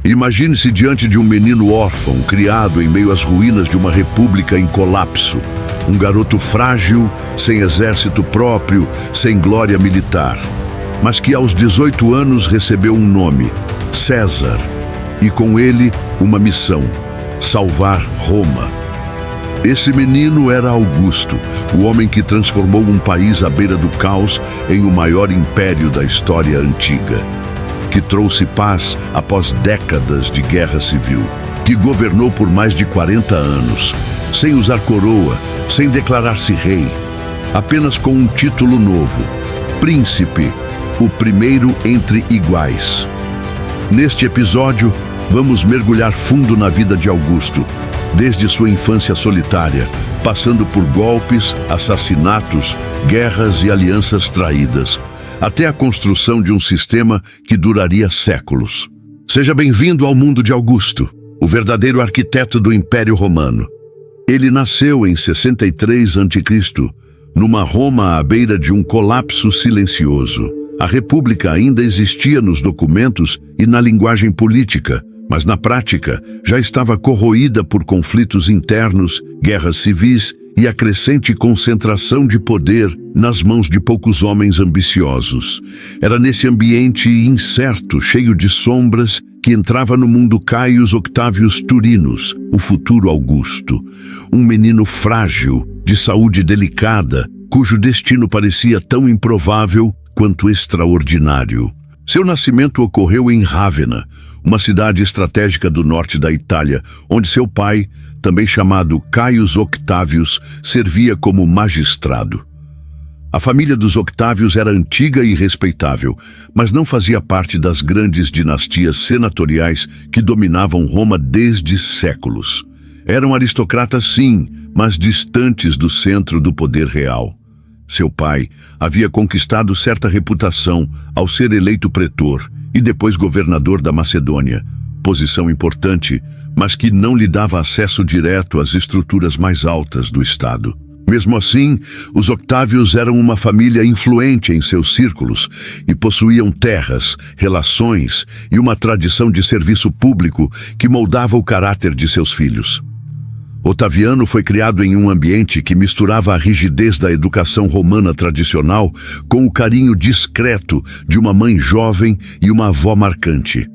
Imagine-se diante de um menino órfão, criado em meio às ruínas de uma república em colapso. Um garoto frágil, sem exército próprio, sem glória militar. Mas que aos 18 anos recebeu um nome, César, e com ele uma missão, salvar Roma. Esse menino era Augusto, o homem que transformou um país à beira do caos em o maior império da história antiga, que trouxe paz após décadas de guerra civil, que governou por mais de 40 anos, sem usar coroa, sem declarar-se rei, apenas com um título novo, príncipe, o primeiro entre iguais. Neste episódio, vamos mergulhar fundo na vida de Augusto, desde sua infância solitária, passando por golpes, assassinatos, guerras e alianças traídas, até a construção de um sistema que duraria séculos. Seja bem-vindo ao mundo de Augusto, o verdadeiro arquiteto do Império Romano. Ele nasceu em 63 a.C., numa Roma à beira de um colapso silencioso. A República ainda existia nos documentos e na linguagem política, mas na prática já estava corroída por conflitos internos, guerras civis e a crescente concentração de poder nas mãos de poucos homens ambiciosos. Era nesse ambiente incerto, cheio de sombras, que entrava no mundo Caius Octavius Turinus, o futuro Augusto. Um menino frágil, de saúde delicada, cujo destino parecia tão improvável quanto extraordinário. Seu nascimento ocorreu em Rávena, uma cidade estratégica do norte da Itália, onde seu pai, também chamado Caius Octavius, servia como magistrado. A família dos Octávios era antiga e respeitável, mas não fazia parte das grandes dinastias senatoriais que dominavam Roma desde séculos. Eram aristocratas, sim, mas distantes do centro do poder real. Seu pai havia conquistado certa reputação ao ser eleito pretor e depois governador da Macedônia, posição importante, mas que não lhe dava acesso direto às estruturas mais altas do Estado. Mesmo assim, os Octávios eram uma família influente em seus círculos e possuíam terras, relações e uma tradição de serviço público que moldava o caráter de seus filhos. Otaviano foi criado em um ambiente que misturava a rigidez da educação romana tradicional com o carinho discreto de uma mãe jovem e uma avó marcante.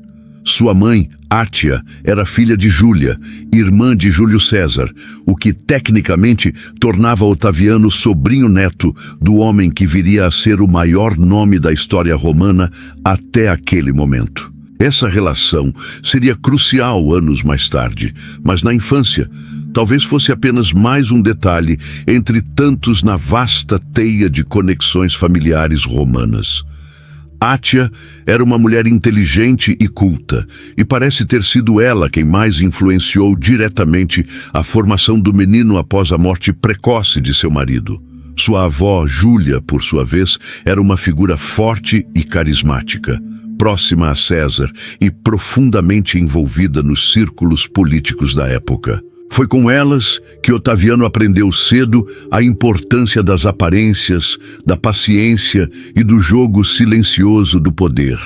Sua mãe, Átia, era filha de Júlia, irmã de Júlio César, o que tecnicamente tornava Otaviano sobrinho-neto do homem que viria a ser o maior nome da história romana até aquele momento. Essa relação seria crucial anos mais tarde, mas na infância, talvez fosse apenas mais um detalhe entre tantos na vasta teia de conexões familiares romanas. Átia era uma mulher inteligente e culta, e parece ter sido ela quem mais influenciou diretamente a formação do menino após a morte precoce de seu marido. Sua avó, Júlia, por sua vez, era uma figura forte e carismática, próxima a César e profundamente envolvida nos círculos políticos da época. Foi com elas que Otaviano aprendeu cedo a importância das aparências, da paciência e do jogo silencioso do poder.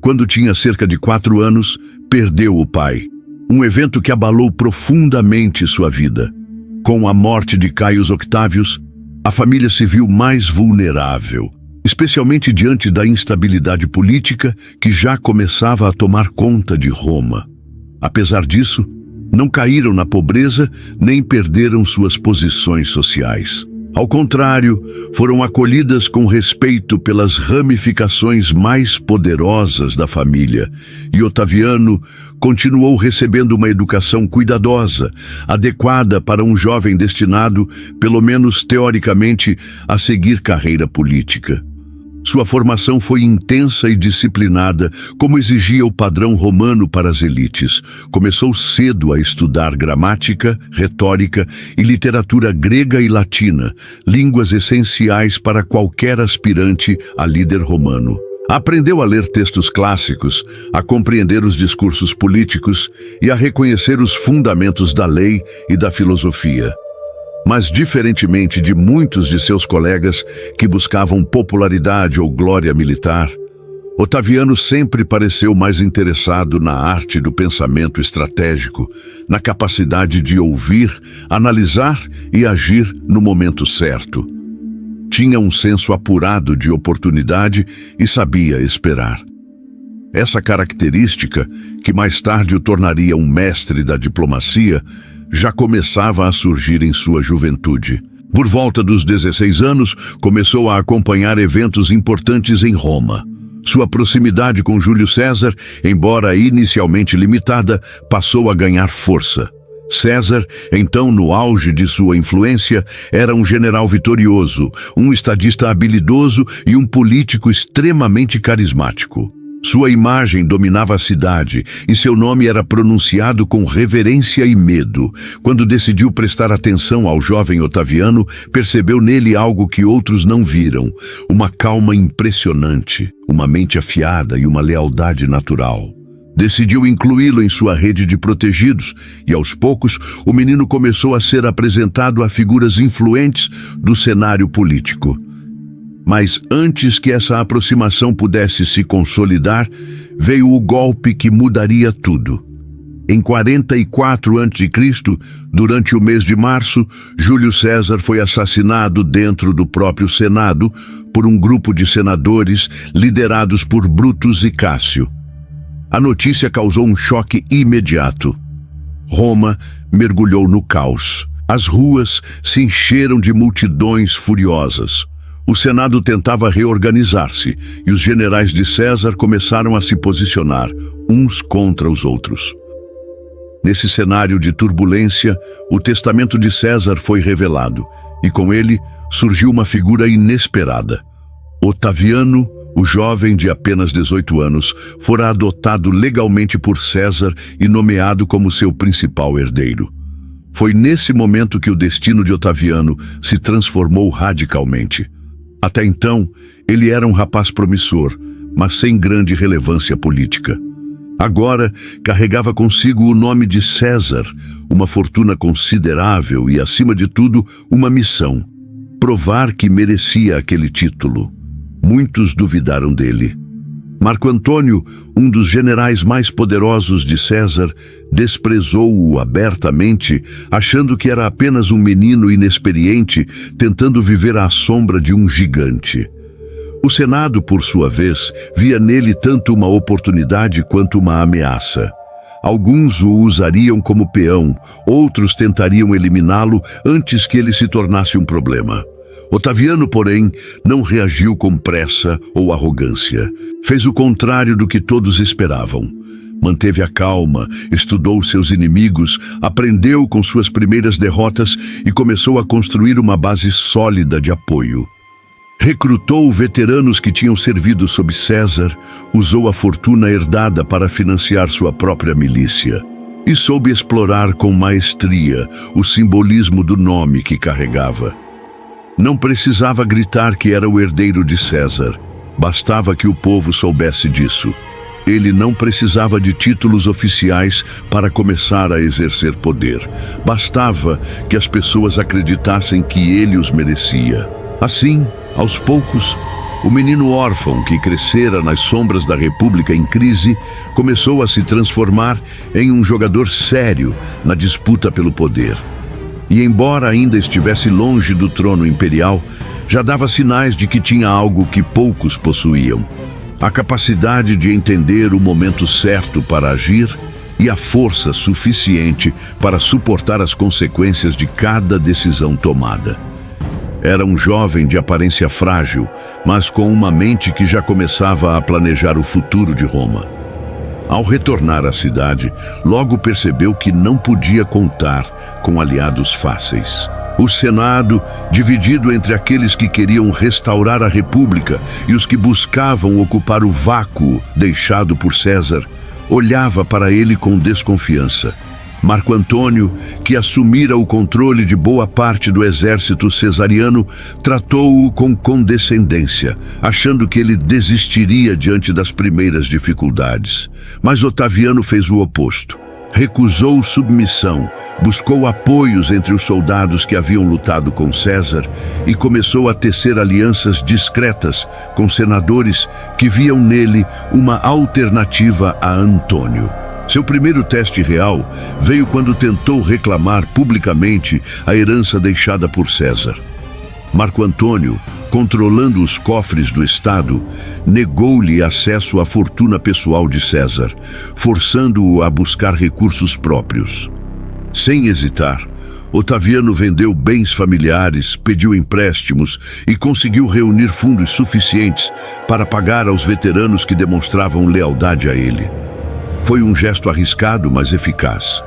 Quando tinha cerca de 4 anos, perdeu o pai, um evento que abalou profundamente sua vida. Com a morte de Caius Octavius, a família se viu mais vulnerável, especialmente diante da instabilidade política que já começava a tomar conta de Roma. Apesar disso, não caíram na pobreza nem perderam suas posições sociais. Ao contrário, foram acolhidas com respeito pelas ramificações mais poderosas da família, e Otaviano continuou recebendo uma educação cuidadosa, adequada para um jovem destinado, pelo menos teoricamente, a seguir carreira política. Sua formação foi intensa e disciplinada, como exigia o padrão romano para as elites. Começou cedo a estudar gramática, retórica e literatura grega e latina, línguas essenciais para qualquer aspirante a líder romano. Aprendeu a ler textos clássicos, a compreender os discursos políticos e a reconhecer os fundamentos da lei e da filosofia. Mas, diferentemente de muitos de seus colegas que buscavam popularidade ou glória militar, Otaviano sempre pareceu mais interessado na arte do pensamento estratégico, na capacidade de ouvir, analisar e agir no momento certo. Tinha um senso apurado de oportunidade e sabia esperar. Essa característica, que mais tarde o tornaria um mestre da diplomacia, já começava a surgir em sua juventude. Por volta dos 16 anos, começou a acompanhar eventos importantes em Roma. Sua proximidade com Júlio César, embora inicialmente limitada, passou a ganhar força. César, então no auge de sua influência, era um general vitorioso, um estadista habilidoso e um político extremamente carismático. Sua imagem dominava a cidade e seu nome era pronunciado com reverência e medo. Quando decidiu prestar atenção ao jovem Otaviano, percebeu nele algo que outros não viram: uma calma impressionante, uma mente afiada e uma lealdade natural. Decidiu incluí-lo em sua rede de protegidos e, aos poucos, o menino começou a ser apresentado a figuras influentes do cenário político. Mas antes que essa aproximação pudesse se consolidar, veio o golpe que mudaria tudo. Em 44 a.C., durante o mês de março, Júlio César foi assassinado dentro do próprio Senado por um grupo de senadores liderados por Brutus e Cássio. A notícia causou um choque imediato. Roma mergulhou no caos. As ruas se encheram de multidões furiosas. O Senado tentava reorganizar-se e os generais de César começaram a se posicionar, uns contra os outros. Nesse cenário de turbulência, o testamento de César foi revelado e com ele surgiu uma figura inesperada. Otaviano, o jovem de apenas 18 anos, fora adotado legalmente por César e nomeado como seu principal herdeiro. Foi nesse momento que o destino de Otaviano se transformou radicalmente. Até então, ele era um rapaz promissor, mas sem grande relevância política. Agora, carregava consigo o nome de César, uma fortuna considerável e, acima de tudo, uma missão: provar que merecia aquele título. Muitos duvidaram dele. Marco Antônio, um dos generais mais poderosos de César, desprezou-o abertamente, achando que era apenas um menino inexperiente tentando viver à sombra de um gigante. O Senado, por sua vez, via nele tanto uma oportunidade quanto uma ameaça. Alguns o usariam como peão, outros tentariam eliminá-lo antes que ele se tornasse um problema. Otaviano, porém, não reagiu com pressa ou arrogância. Fez o contrário do que todos esperavam. Manteve a calma, estudou seus inimigos, aprendeu com suas primeiras derrotas e começou a construir uma base sólida de apoio. Recrutou veteranos que tinham servido sob César, usou a fortuna herdada para financiar sua própria milícia e soube explorar com maestria o simbolismo do nome que carregava. Não precisava gritar que era o herdeiro de César. Bastava que o povo soubesse disso. Ele não precisava de títulos oficiais para começar a exercer poder. Bastava que as pessoas acreditassem que ele os merecia. Assim, aos poucos, o menino órfão que crescera nas sombras da República em crise começou a se transformar em um jogador sério na disputa pelo poder. E embora ainda estivesse longe do trono imperial, já dava sinais de que tinha algo que poucos possuíam: a capacidade de entender o momento certo para agir e a força suficiente para suportar as consequências de cada decisão tomada. Era um jovem de aparência frágil, mas com uma mente que já começava a planejar o futuro de Roma. Ao retornar à cidade, logo percebeu que não podia contar com aliados fáceis. O Senado, dividido entre aqueles que queriam restaurar a República e os que buscavam ocupar o vácuo deixado por César, olhava para ele com desconfiança. Marco Antônio, que assumira o controle de boa parte do exército cesariano, tratou-o com condescendência, achando que ele desistiria diante das primeiras dificuldades. Mas Otaviano fez o oposto. Recusou submissão, buscou apoios entre os soldados que haviam lutado com César e começou a tecer alianças discretas com senadores que viam nele uma alternativa a Antônio. Seu primeiro teste real veio quando tentou reclamar publicamente a herança deixada por César. Marco Antônio, controlando os cofres do Estado, negou-lhe acesso à fortuna pessoal de César, forçando-o a buscar recursos próprios. Sem hesitar, Otaviano vendeu bens familiares, pediu empréstimos e conseguiu reunir fundos suficientes para pagar aos veteranos que demonstravam lealdade a ele. Foi um gesto arriscado, mas eficaz.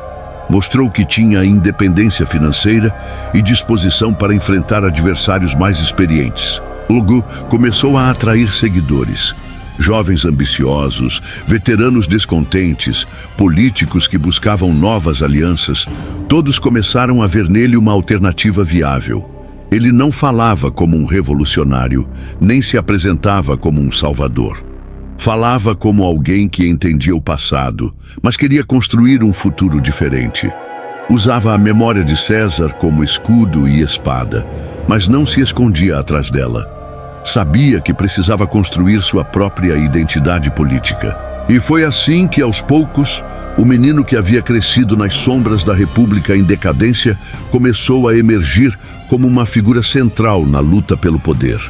Mostrou que tinha independência financeira e disposição para enfrentar adversários mais experientes. Logo, começou a atrair seguidores. Jovens ambiciosos, veteranos descontentes, políticos que buscavam novas alianças, todos começaram a ver nele uma alternativa viável. Ele não falava como um revolucionário, nem se apresentava como um salvador. Falava como alguém que entendia o passado, mas queria construir um futuro diferente. Usava a memória de César como escudo e espada, mas não se escondia atrás dela. Sabia que precisava construir sua própria identidade política. E foi assim que, aos poucos, o menino que havia crescido nas sombras da República em decadência começou a emergir como uma figura central na luta pelo poder.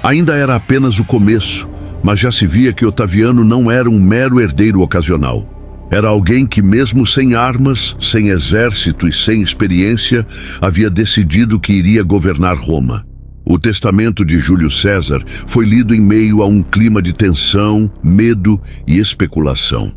Ainda era apenas o começo, mas já se via que Otaviano não era um mero herdeiro ocasional. Era alguém que, mesmo sem armas, sem exército e sem experiência, havia decidido que iria governar Roma. O testamento de Júlio César foi lido em meio a um clima de tensão, medo e especulação.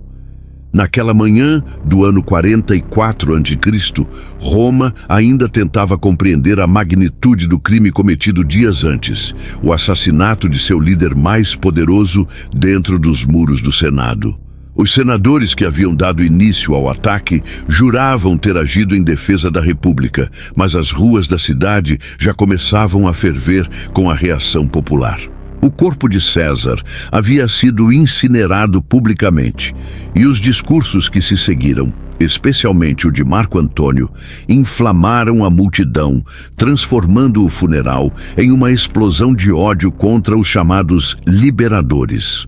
Naquela manhã do ano 44 a.C., Roma ainda tentava compreender a magnitude do crime cometido dias antes, o assassinato de seu líder mais poderoso dentro dos muros do Senado. Os senadores que haviam dado início ao ataque juravam ter agido em defesa da República, mas as ruas da cidade já começavam a ferver com a reação popular. O corpo de César havia sido incinerado publicamente, e os discursos que se seguiram, especialmente o de Marco Antônio, inflamaram a multidão, transformando o funeral em uma explosão de ódio contra os chamados liberadores.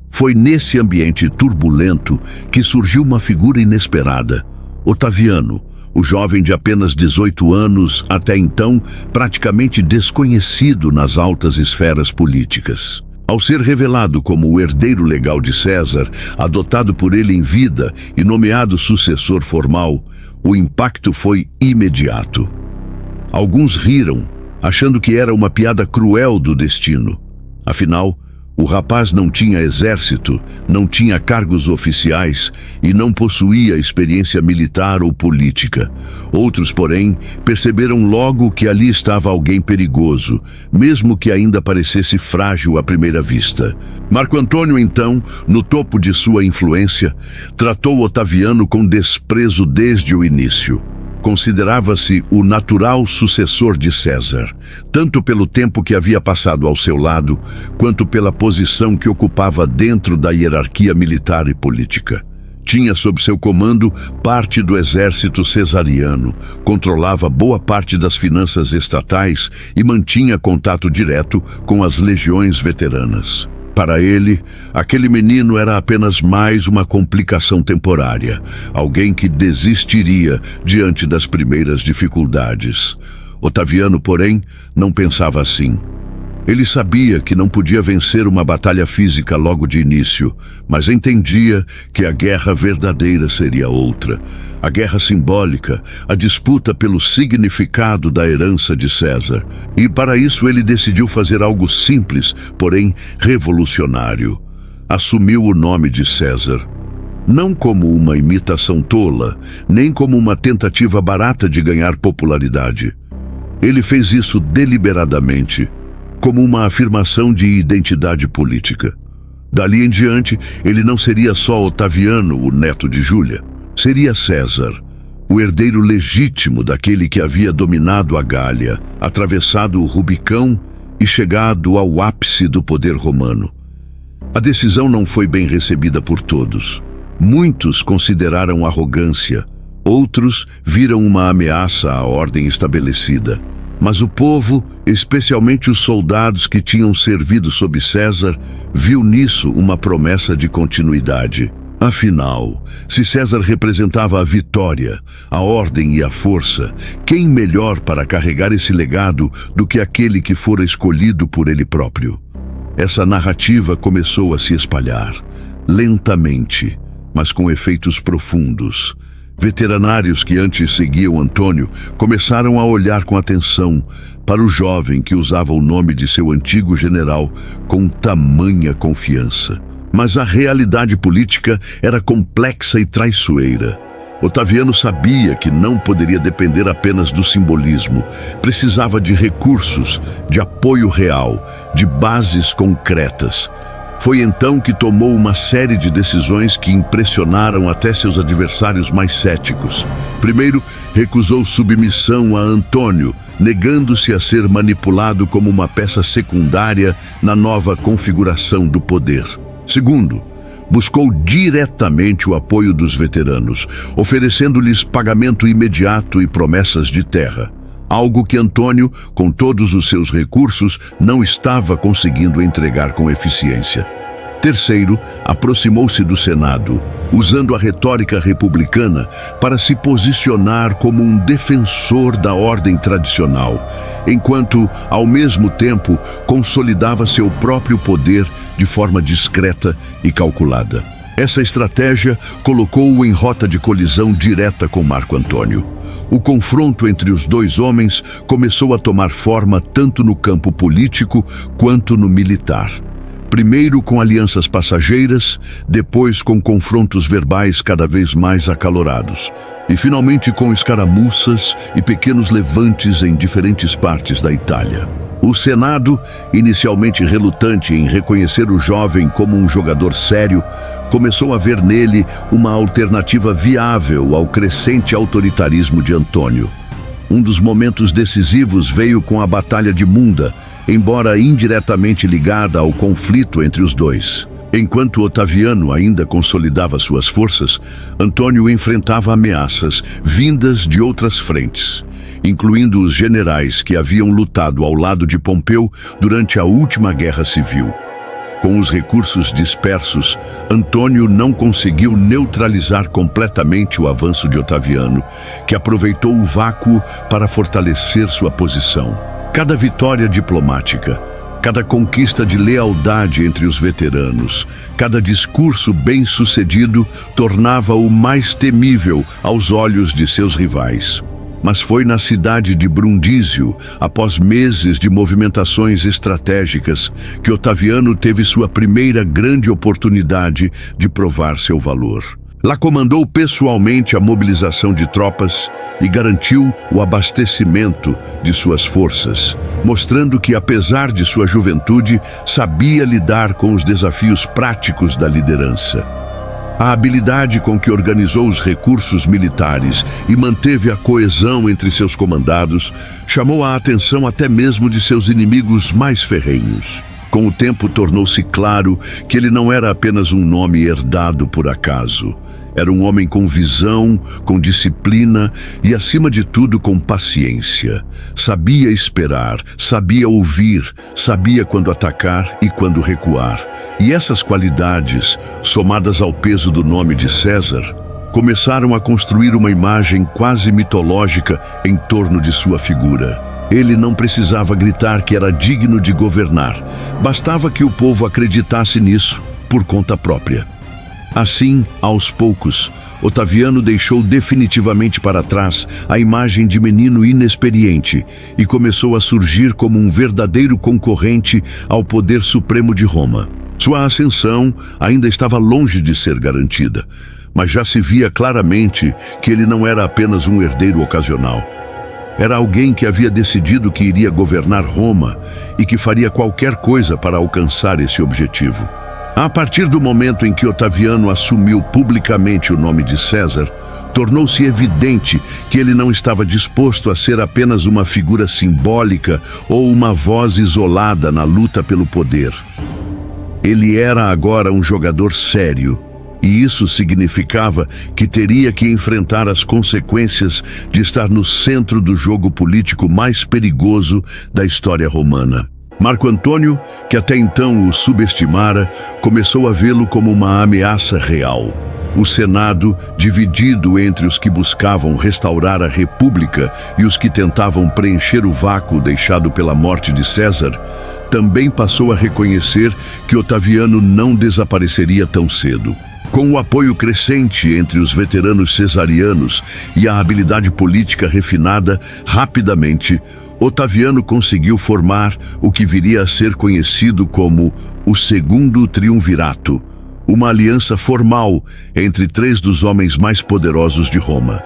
Foi nesse ambiente turbulento que surgiu uma figura inesperada, Otaviano, o jovem de apenas 18 anos, até então praticamente desconhecido nas altas esferas políticas. Ao ser revelado como o herdeiro legal de César, adotado por ele em vida e nomeado sucessor formal, o impacto foi imediato. Alguns riram, achando que era uma piada cruel do destino. Afinal, o rapaz não tinha exército, não tinha cargos oficiais e não possuía experiência militar ou política. Outros, porém, perceberam logo que ali estava alguém perigoso, mesmo que ainda parecesse frágil à primeira vista. Marco Antônio, então, no topo de sua influência, tratou Otaviano com desprezo desde o início. Considerava-se o natural sucessor de César, tanto pelo tempo que havia passado ao seu lado, quanto pela posição que ocupava dentro da hierarquia militar e política. Tinha sob seu comando parte do exército cesariano, controlava boa parte das finanças estatais e mantinha contato direto com as legiões veteranas. Para ele, aquele menino era apenas mais uma complicação temporária, alguém que desistiria diante das primeiras dificuldades. Otaviano, porém, não pensava assim. Ele sabia que não podia vencer uma batalha física logo de início, mas entendia que a guerra verdadeira seria outra. A guerra simbólica, a disputa pelo significado da herança de César. E para isso ele decidiu fazer algo simples, porém revolucionário. Assumiu o nome de César. Não como uma imitação tola, nem como uma tentativa barata de ganhar popularidade. Ele fez isso deliberadamente, como uma afirmação de identidade política. Dali em diante, ele não seria só Otaviano, o neto de Júlia. Seria César, o herdeiro legítimo daquele que havia dominado a Gália, atravessado o Rubicão e chegado ao ápice do poder romano. A decisão não foi bem recebida por todos. Muitos consideraram arrogância, outros viram uma ameaça à ordem estabelecida. Mas o povo, especialmente os soldados que tinham servido sob César, viu nisso uma promessa de continuidade. Afinal, se César representava a vitória, a ordem e a força, quem melhor para carregar esse legado do que aquele que fora escolhido por ele próprio? Essa narrativa começou a se espalhar, lentamente, mas com efeitos profundos. Veteranários que antes seguiam Antônio começaram a olhar com atenção para o jovem que usava o nome de seu antigo general com tamanha confiança. Mas a realidade política era complexa e traiçoeira. Otaviano sabia que não poderia depender apenas do simbolismo. Precisava de recursos, de apoio real, de bases concretas. Foi então que tomou uma série de decisões que impressionaram até seus adversários mais céticos. Primeiro, recusou submissão a Antônio, negando-se a ser manipulado como uma peça secundária na nova configuração do poder. Segundo, buscou diretamente o apoio dos veteranos, oferecendo-lhes pagamento imediato e promessas de terra. Algo que Antônio, com todos os seus recursos, não estava conseguindo entregar com eficiência. Terceiro, aproximou-se do Senado, usando a retórica republicana para se posicionar como um defensor da ordem tradicional, enquanto, ao mesmo tempo, consolidava seu próprio poder de forma discreta e calculada. Essa estratégia colocou-o em rota de colisão direta com Marco Antônio. O confronto entre os dois homens começou a tomar forma tanto no campo político quanto no militar. Primeiro com alianças passageiras, depois com confrontos verbais cada vez mais acalorados, e finalmente com escaramuças e pequenos levantes em diferentes partes da Itália. O Senado, inicialmente relutante em reconhecer o jovem como um jogador sério, começou a ver nele uma alternativa viável ao crescente autoritarismo de Antônio. Um dos momentos decisivos veio com a Batalha de Munda, embora indiretamente ligada ao conflito entre os dois. Enquanto Otaviano ainda consolidava suas forças, Antônio enfrentava ameaças vindas de outras frentes, incluindo os generais que haviam lutado ao lado de Pompeu durante a última guerra civil. Com os recursos dispersos, Antônio não conseguiu neutralizar completamente o avanço de Otaviano, que aproveitou o vácuo para fortalecer sua posição. Cada vitória diplomática, cada conquista de lealdade entre os veteranos, cada discurso bem-sucedido tornava-o mais temível aos olhos de seus rivais. Mas foi na cidade de Brundísio, após meses de movimentações estratégicas, que Otaviano teve sua primeira grande oportunidade de provar seu valor. Lá comandou pessoalmente a mobilização de tropas e garantiu o abastecimento de suas forças, mostrando que, apesar de sua juventude, sabia lidar com os desafios práticos da liderança. A habilidade com que organizou os recursos militares e manteve a coesão entre seus comandados chamou a atenção até mesmo de seus inimigos mais ferrenhos. Com o tempo, tornou-se claro que ele não era apenas um nome herdado por acaso. Era um homem com visão, com disciplina e, acima de tudo, com paciência. Sabia esperar, sabia ouvir, sabia quando atacar e quando recuar. E essas qualidades, somadas ao peso do nome de César, começaram a construir uma imagem quase mitológica em torno de sua figura. Ele não precisava gritar que era digno de governar. Bastava que o povo acreditasse nisso por conta própria. Assim, aos poucos, Otaviano deixou definitivamente para trás a imagem de menino inexperiente e começou a surgir como um verdadeiro concorrente ao poder supremo de Roma. Sua ascensão ainda estava longe de ser garantida, mas já se via claramente que ele não era apenas um herdeiro ocasional. Era alguém que havia decidido que iria governar Roma e que faria qualquer coisa para alcançar esse objetivo. A partir do momento em que Otaviano assumiu publicamente o nome de César, tornou-se evidente que ele não estava disposto a ser apenas uma figura simbólica ou uma voz isolada na luta pelo poder. Ele era agora um jogador sério, E isso significava que teria que enfrentar as consequências de estar no centro do jogo político mais perigoso da história romana. Marco Antônio, que até então o subestimara, começou a vê-lo como uma ameaça real. O Senado, dividido entre os que buscavam restaurar a República e os que tentavam preencher o vácuo deixado pela morte de César, também passou a reconhecer que Otaviano não desapareceria tão cedo. Com o apoio crescente entre os veteranos cesarianos e a habilidade política refinada, rapidamente, Otaviano conseguiu formar o que viria a ser conhecido como o Segundo Triunvirato, uma aliança formal entre três dos homens mais poderosos de Roma: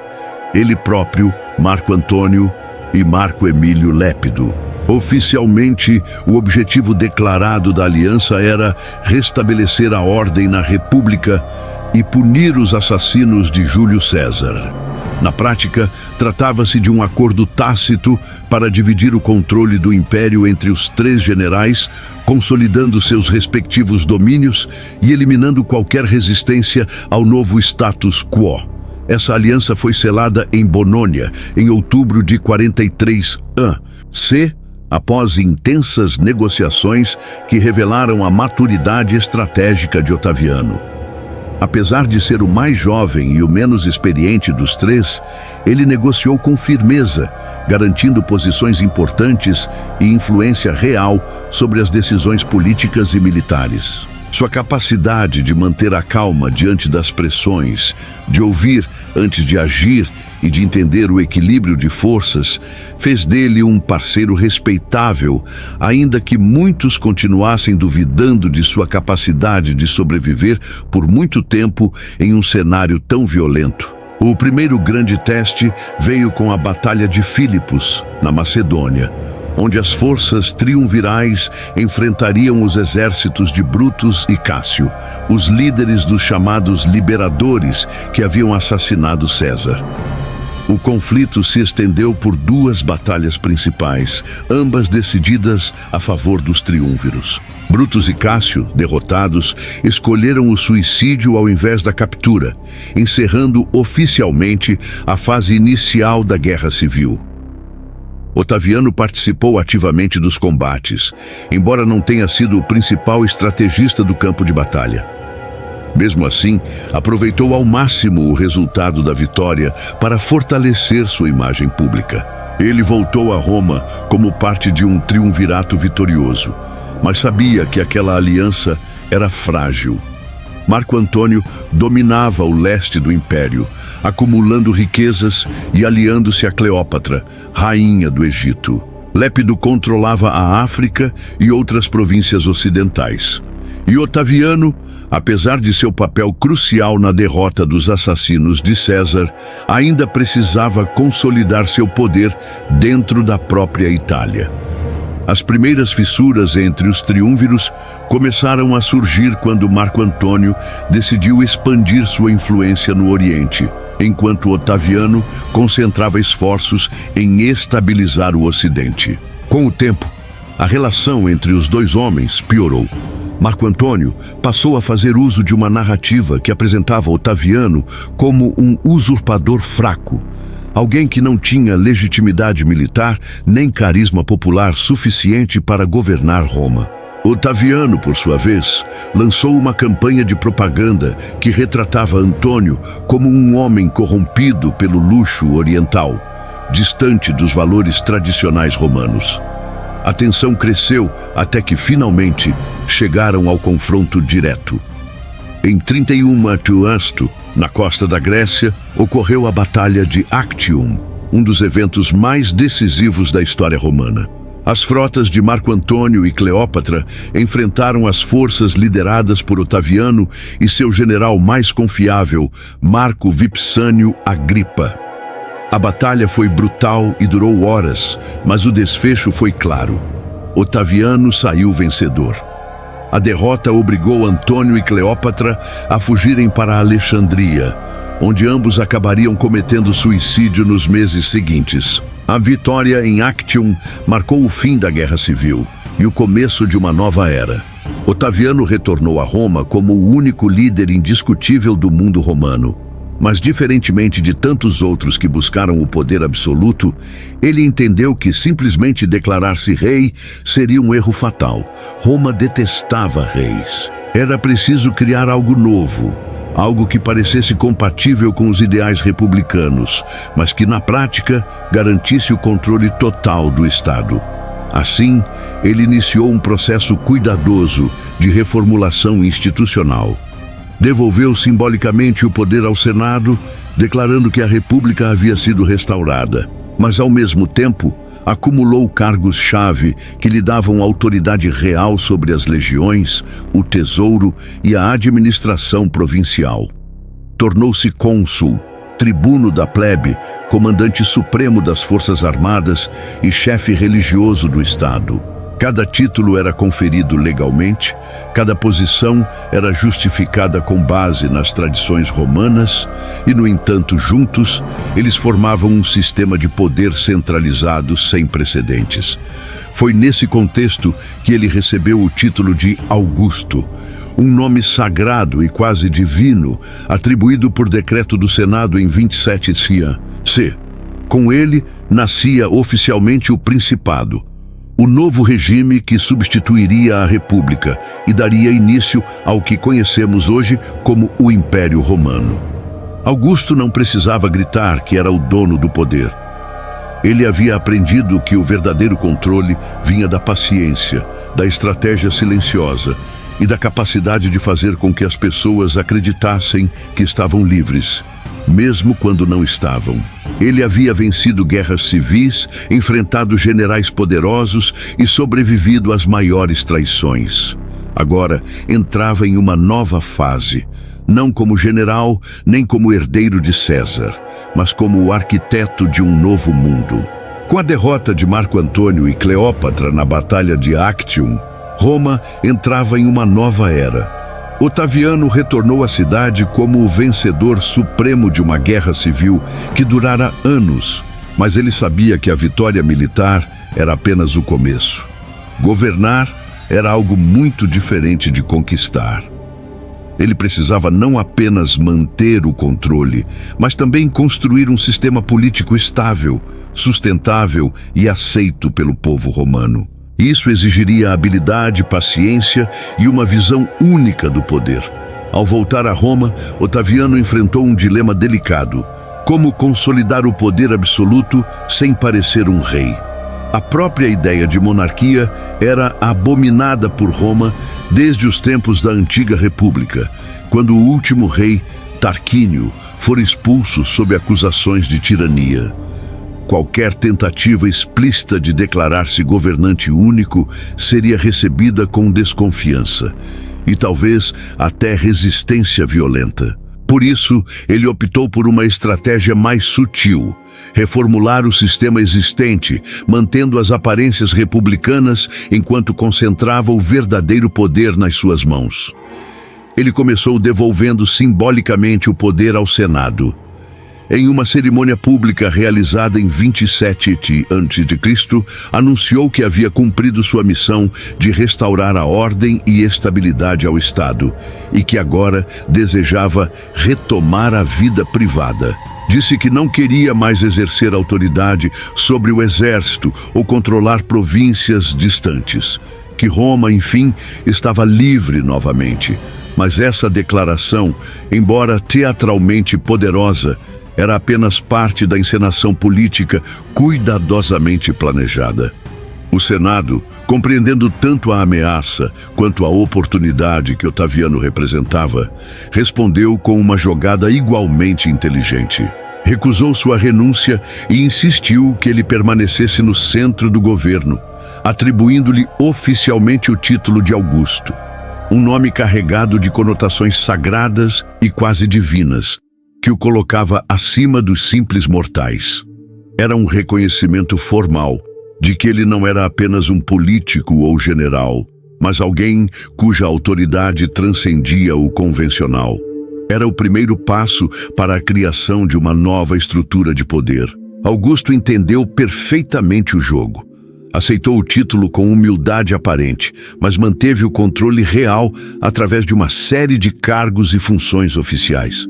ele próprio, Marco Antônio e Marco Emílio Lépido. Oficialmente, o objetivo declarado da aliança era restabelecer a ordem na República e punir os assassinos de Júlio César. Na prática, tratava-se de um acordo tácito para dividir o controle do império entre os três generais, consolidando seus respectivos domínios e eliminando qualquer resistência ao novo status quo. Essa aliança foi selada em Bonônia, em outubro de 43 a.C., após intensas negociações que revelaram a maturidade estratégica de Otaviano. Apesar de ser o mais jovem e o menos experiente dos três, ele negociou com firmeza, garantindo posições importantes e influência real sobre as decisões políticas e militares. Sua capacidade de manter a calma diante das pressões, de ouvir antes de agir e de entender o equilíbrio de forças, fez dele um parceiro respeitável, ainda que muitos continuassem duvidando de sua capacidade de sobreviver por muito tempo em um cenário tão violento. O primeiro grande teste veio com a Batalha de Filipos, na Macedônia, onde as forças triunvirais enfrentariam os exércitos de Brutus e Cássio, os líderes dos chamados liberadores que haviam assassinado César. O conflito se estendeu por duas batalhas principais, ambas decididas a favor dos triunviros. Brutus e Cássio, derrotados, escolheram o suicídio ao invés da captura, encerrando oficialmente a fase inicial da Guerra Civil. Otaviano participou ativamente dos combates, embora não tenha sido o principal estrategista do campo de batalha. Mesmo assim, aproveitou ao máximo o resultado da vitória para fortalecer sua imagem pública. Ele voltou a Roma como parte de um triunvirato vitorioso, mas sabia que aquela aliança era frágil. Marco Antônio dominava o leste do império, acumulando riquezas e aliando-se a Cleópatra, rainha do Egito. Lépido controlava a África e outras províncias ocidentais. E Otaviano, apesar de seu papel crucial na derrota dos assassinos de César, ainda precisava consolidar seu poder dentro da própria Itália. As primeiras fissuras entre os triunviros começaram a surgir quando Marco Antônio decidiu expandir sua influência no Oriente, enquanto Otaviano concentrava esforços em estabilizar o Ocidente. Com o tempo, a relação entre os dois homens piorou. Marco Antônio passou a fazer uso de uma narrativa que apresentava Otaviano como um usurpador fraco, alguém que não tinha legitimidade militar nem carisma popular suficiente para governar Roma. Otaviano, por sua vez, lançou uma campanha de propaganda que retratava Antônio como um homem corrompido pelo luxo oriental, distante dos valores tradicionais romanos. A tensão cresceu até que, finalmente, chegaram ao confronto direto. Em 31 a.C., na costa da Grécia, ocorreu a Batalha de Actium, um dos eventos mais decisivos da história romana. As frotas de Marco Antônio e Cleópatra enfrentaram as forças lideradas por Otaviano e seu general mais confiável, Marco Vipsânio Agripa. A batalha foi brutal e durou horas, mas o desfecho foi claro. Otaviano saiu vencedor. A derrota obrigou Antônio e Cleópatra a fugirem para Alexandria, onde ambos acabariam cometendo suicídio nos meses seguintes. A vitória em Actium marcou o fim da Guerra Civil e o começo de uma nova era. Otaviano retornou a Roma como o único líder indiscutível do mundo romano. Mas, diferentemente de tantos outros que buscaram o poder absoluto, ele entendeu que simplesmente declarar-se rei seria um erro fatal. Roma detestava reis. Era preciso criar algo novo, algo que parecesse compatível com os ideais republicanos, mas que, na prática, garantisse o controle total do Estado. Assim, ele iniciou um processo cuidadoso de reformulação institucional. Devolveu simbolicamente o poder ao Senado, declarando que a República havia sido restaurada, mas, ao mesmo tempo, acumulou cargos-chave que lhe davam autoridade real sobre as legiões, o tesouro e a administração provincial. Tornou-se cônsul, tribuno da plebe, comandante supremo das Forças Armadas e chefe religioso do Estado. Cada título era conferido legalmente, cada posição era justificada com base nas tradições romanas e, no entanto, juntos, eles formavam um sistema de poder centralizado sem precedentes. Foi nesse contexto que ele recebeu o título de Augusto, um nome sagrado e quase divino, atribuído por decreto do Senado em 27 c. Com ele, nascia oficialmente o Principado, o novo regime que substituiria a República e daria início ao que conhecemos hoje como o Império Romano. Augusto não precisava gritar que era o dono do poder. Ele havia aprendido que o verdadeiro controle vinha da paciência, da estratégia silenciosa e da capacidade de fazer com que as pessoas acreditassem que estavam livres, mesmo quando não estavam. Ele havia vencido guerras civis, enfrentado generais poderosos e sobrevivido às maiores traições. Agora entrava em uma nova fase, não como general, nem como herdeiro de César, mas como o arquiteto de um novo mundo. Com a derrota de Marco Antônio e Cleópatra na Batalha de Actium, Roma entrava em uma nova era. Otaviano retornou à cidade como o vencedor supremo de uma guerra civil que durara anos, mas ele sabia que a vitória militar era apenas o começo. Governar era algo muito diferente de conquistar. Ele precisava não apenas manter o controle, mas também construir um sistema político estável, sustentável e aceito pelo povo romano. Isso exigiria habilidade, paciência e uma visão única do poder. Ao voltar a Roma, Otaviano enfrentou um dilema delicado: como consolidar o poder absoluto sem parecer um rei. A própria ideia de monarquia era abominada por Roma desde os tempos da antiga República, quando o último rei, Tarquínio, foi expulso sob acusações de tirania. Qualquer tentativa explícita de declarar-se governante único seria recebida com desconfiança e talvez até resistência violenta. Por isso, ele optou por uma estratégia mais sutil: reformular o sistema existente, mantendo as aparências republicanas enquanto concentrava o verdadeiro poder nas suas mãos. Ele começou devolvendo simbolicamente o poder ao Senado. Em uma cerimônia pública realizada em 27 a.C., anunciou que havia cumprido sua missão de restaurar a ordem e estabilidade ao Estado e que agora desejava retomar a vida privada. Disse que não queria mais exercer autoridade sobre o exército ou controlar províncias distantes, que Roma, enfim, estava livre novamente. Mas essa declaração, embora teatralmente poderosa, era apenas parte da encenação política cuidadosamente planejada. O Senado, compreendendo tanto a ameaça quanto a oportunidade que Otaviano representava, respondeu com uma jogada igualmente inteligente. Recusou sua renúncia e insistiu que ele permanecesse no centro do governo, atribuindo-lhe oficialmente o título de Augusto, um nome carregado de conotações sagradas e quase divinas, que o colocava acima dos simples mortais. Era um reconhecimento formal de que ele não era apenas um político ou general, mas alguém cuja autoridade transcendia o convencional. Era o primeiro passo para a criação de uma nova estrutura de poder. Augusto entendeu perfeitamente o jogo. Aceitou o título com humildade aparente, mas manteve o controle real através de uma série de cargos e funções oficiais.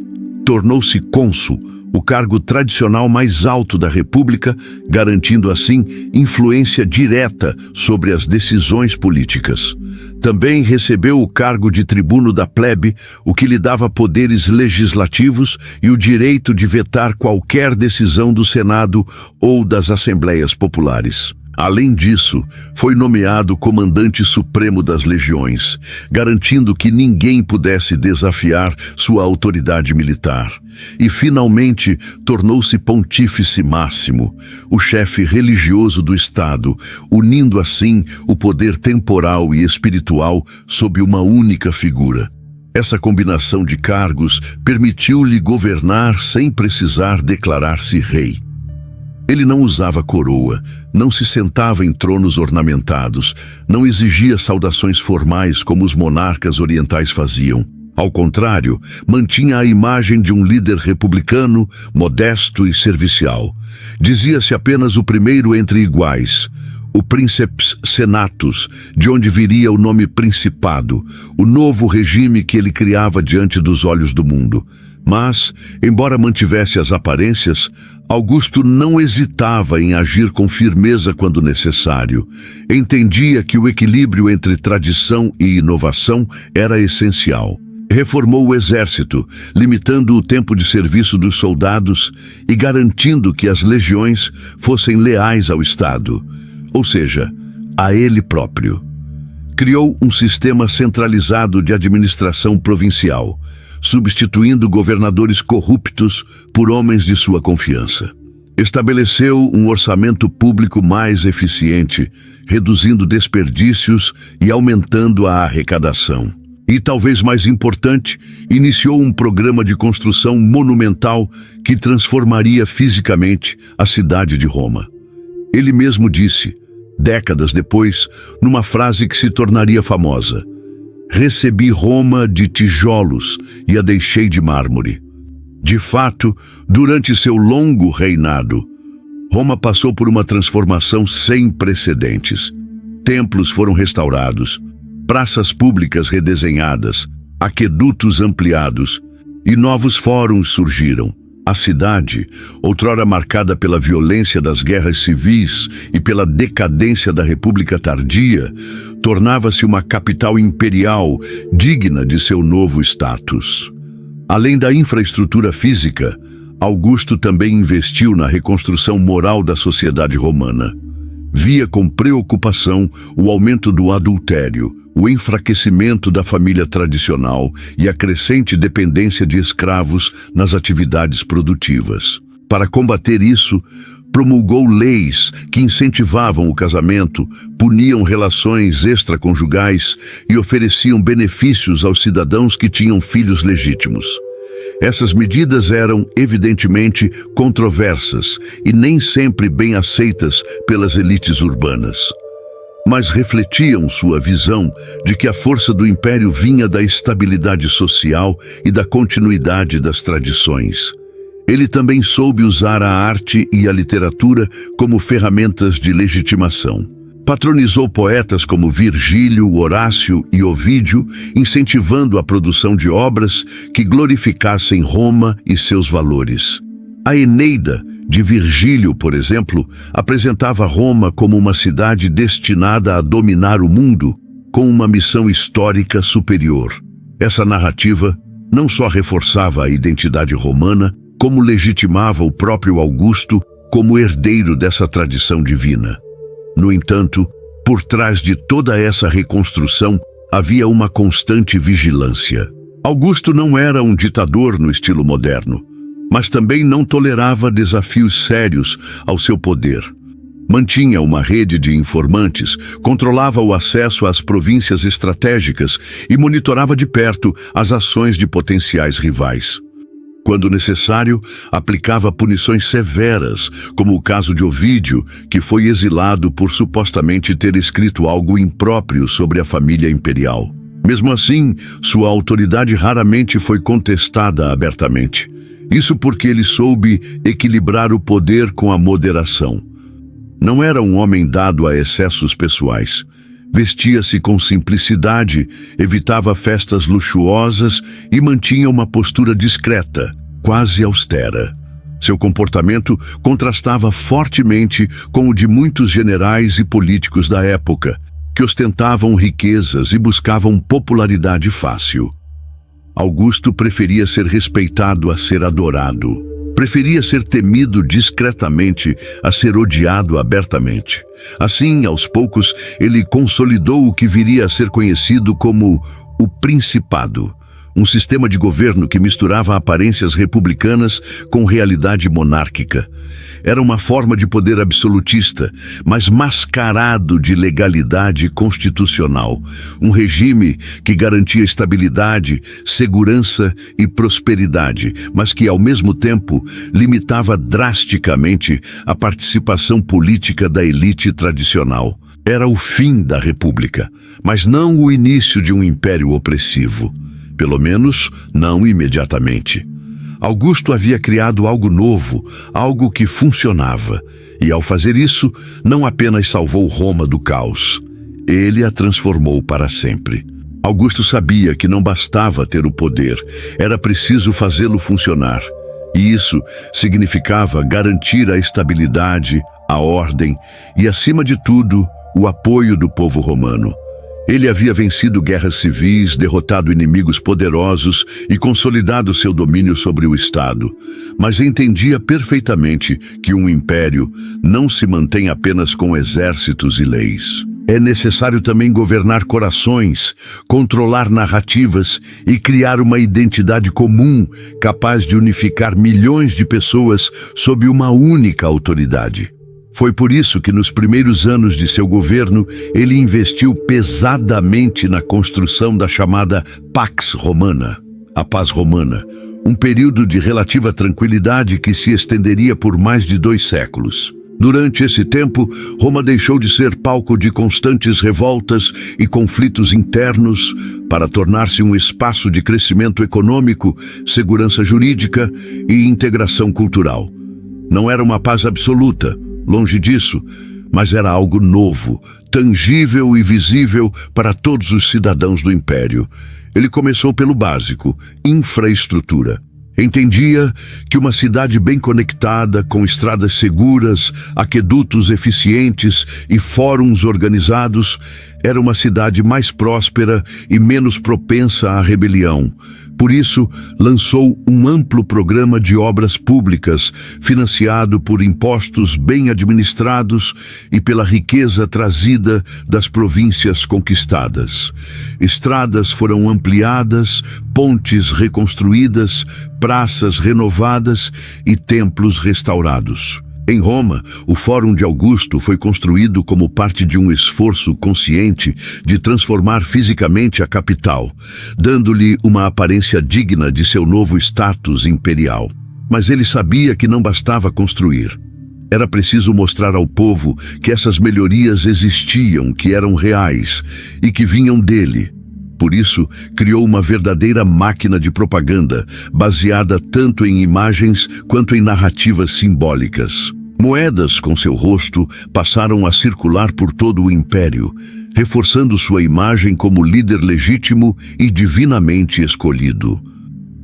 Tornou-se cônsul, o cargo tradicional mais alto da República, garantindo assim influência direta sobre as decisões políticas. Também recebeu o cargo de tribuno da plebe, o que lhe dava poderes legislativos e o direito de vetar qualquer decisão do Senado ou das Assembleias Populares. Além disso, foi nomeado comandante supremo das legiões, garantindo que ninguém pudesse desafiar sua autoridade militar. E, finalmente, tornou-se pontífice máximo, o chefe religioso do Estado, unindo assim o poder temporal e espiritual sob uma única figura. Essa combinação de cargos permitiu-lhe governar sem precisar declarar-se rei. Ele não usava coroa, não se sentava em tronos ornamentados, não exigia saudações formais como os monarcas orientais faziam. Ao contrário, mantinha a imagem de um líder republicano, modesto e servicial. Dizia-se apenas o primeiro entre iguais, o Princeps Senatus, de onde viria o nome Principado, o novo regime que ele criava diante dos olhos do mundo. Mas, embora mantivesse as aparências, Augusto não hesitava em agir com firmeza quando necessário. Entendia que o equilíbrio entre tradição e inovação era essencial. Reformou o exército, limitando o tempo de serviço dos soldados e garantindo que as legiões fossem leais ao Estado, ou seja, a ele próprio. Criou um sistema centralizado de administração provincial, substituindo governadores corruptos por homens de sua confiança. Estabeleceu um orçamento público mais eficiente, reduzindo desperdícios e aumentando a arrecadação. E, talvez mais importante, iniciou um programa de construção monumental que transformaria fisicamente a cidade de Roma. Ele mesmo disse, décadas depois, numa frase que se tornaria famosa: "Recebi Roma de tijolos e a deixei de mármore." De fato, durante seu longo reinado, Roma passou por uma transformação sem precedentes. Templos foram restaurados, praças públicas redesenhadas, aquedutos ampliados e novos fóruns surgiram. A cidade, outrora marcada pela violência das guerras civis e pela decadência da República tardia, tornava-se uma capital imperial digna de seu novo status. Além da infraestrutura física, Augusto também investiu na reconstrução moral da sociedade romana. Via com preocupação o aumento do adultério, o enfraquecimento da família tradicional e a crescente dependência de escravos nas atividades produtivas. Para combater isso, promulgou leis que incentivavam o casamento, puniam relações extraconjugais e ofereciam benefícios aos cidadãos que tinham filhos legítimos. Essas medidas eram, evidentemente, controversas e nem sempre bem aceitas pelas elites urbanas, mas refletiam sua visão de que a força do império vinha da estabilidade social e da continuidade das tradições. Ele também soube usar a arte e a literatura como ferramentas de legitimação. Patronizou poetas como Virgílio, Horácio e Ovídio, incentivando a produção de obras que glorificassem Roma e seus valores. A Eneida, de Virgílio, por exemplo, apresentava Roma como uma cidade destinada a dominar o mundo, com uma missão histórica superior. Essa narrativa não só reforçava a identidade romana, como legitimava o próprio Augusto como herdeiro dessa tradição divina. No entanto, por trás de toda essa reconstrução havia uma constante vigilância. Augusto não era um ditador no estilo moderno, mas também não tolerava desafios sérios ao seu poder. Mantinha uma rede de informantes, controlava o acesso às províncias estratégicas e monitorava de perto as ações de potenciais rivais. Quando necessário, aplicava punições severas, como o caso de Ovídio, que foi exilado por supostamente ter escrito algo impróprio sobre a família imperial. Mesmo assim, sua autoridade raramente foi contestada abertamente. Isso porque ele soube equilibrar o poder com a moderação. Não era um homem dado a excessos pessoais. Vestia-se com simplicidade, evitava festas luxuosas e mantinha uma postura discreta, quase austera. Seu comportamento contrastava fortemente com o de muitos generais e políticos da época, que ostentavam riquezas e buscavam popularidade fácil. Augusto preferia ser respeitado a ser adorado. Preferia ser temido discretamente a ser odiado abertamente. Assim, aos poucos, ele consolidou o que viria a ser conhecido como o Principado, um sistema de governo que misturava aparências republicanas com realidade monárquica. Era uma forma de poder absolutista, mas mascarado de legalidade constitucional. Um regime que garantia estabilidade, segurança e prosperidade, mas que, ao mesmo tempo, limitava drasticamente a participação política da elite tradicional. Era o fim da República, mas não o início de um império opressivo. Pelo menos, não imediatamente. Augusto havia criado algo novo, algo que funcionava. E ao fazer isso, não apenas salvou Roma do caos, ele a transformou para sempre. Augusto sabia que não bastava ter o poder, era preciso fazê-lo funcionar. E isso significava garantir a estabilidade, a ordem e, acima de tudo, o apoio do povo romano. Ele havia vencido guerras civis, derrotado inimigos poderosos e consolidado seu domínio sobre o Estado, mas entendia perfeitamente que um império não se mantém apenas com exércitos e leis. É necessário também governar corações, controlar narrativas e criar uma identidade comum capaz de unificar milhões de pessoas sob uma única autoridade. Foi por isso que nos primeiros anos de seu governo, ele investiu pesadamente na construção da chamada Pax Romana, a Paz Romana, um período de relativa tranquilidade que se estenderia por mais de 2 séculos. Durante esse tempo, Roma deixou de ser palco de constantes revoltas e conflitos internos para tornar-se um espaço de crescimento econômico, segurança jurídica e integração cultural. Não era uma paz absoluta, longe disso, mas era algo novo, tangível e visível para todos os cidadãos do Império. Ele começou pelo básico, infraestrutura. Entendia que uma cidade bem conectada, com estradas seguras, aquedutos eficientes e fóruns organizados, era uma cidade mais próspera e menos propensa à rebelião. Por isso, lançou um amplo programa de obras públicas, financiado por impostos bem administrados e pela riqueza trazida das províncias conquistadas. Estradas foram ampliadas, pontes reconstruídas, praças renovadas e templos restaurados. Em Roma, o Fórum de Augusto foi construído como parte de um esforço consciente de transformar fisicamente a capital, dando-lhe uma aparência digna de seu novo status imperial. Mas ele sabia que não bastava construir. Era preciso mostrar ao povo que essas melhorias existiam, que eram reais e que vinham dele. Por isso, criou uma verdadeira máquina de propaganda, baseada tanto em imagens quanto em narrativas simbólicas. Moedas com seu rosto passaram a circular por todo o império, reforçando sua imagem como líder legítimo e divinamente escolhido.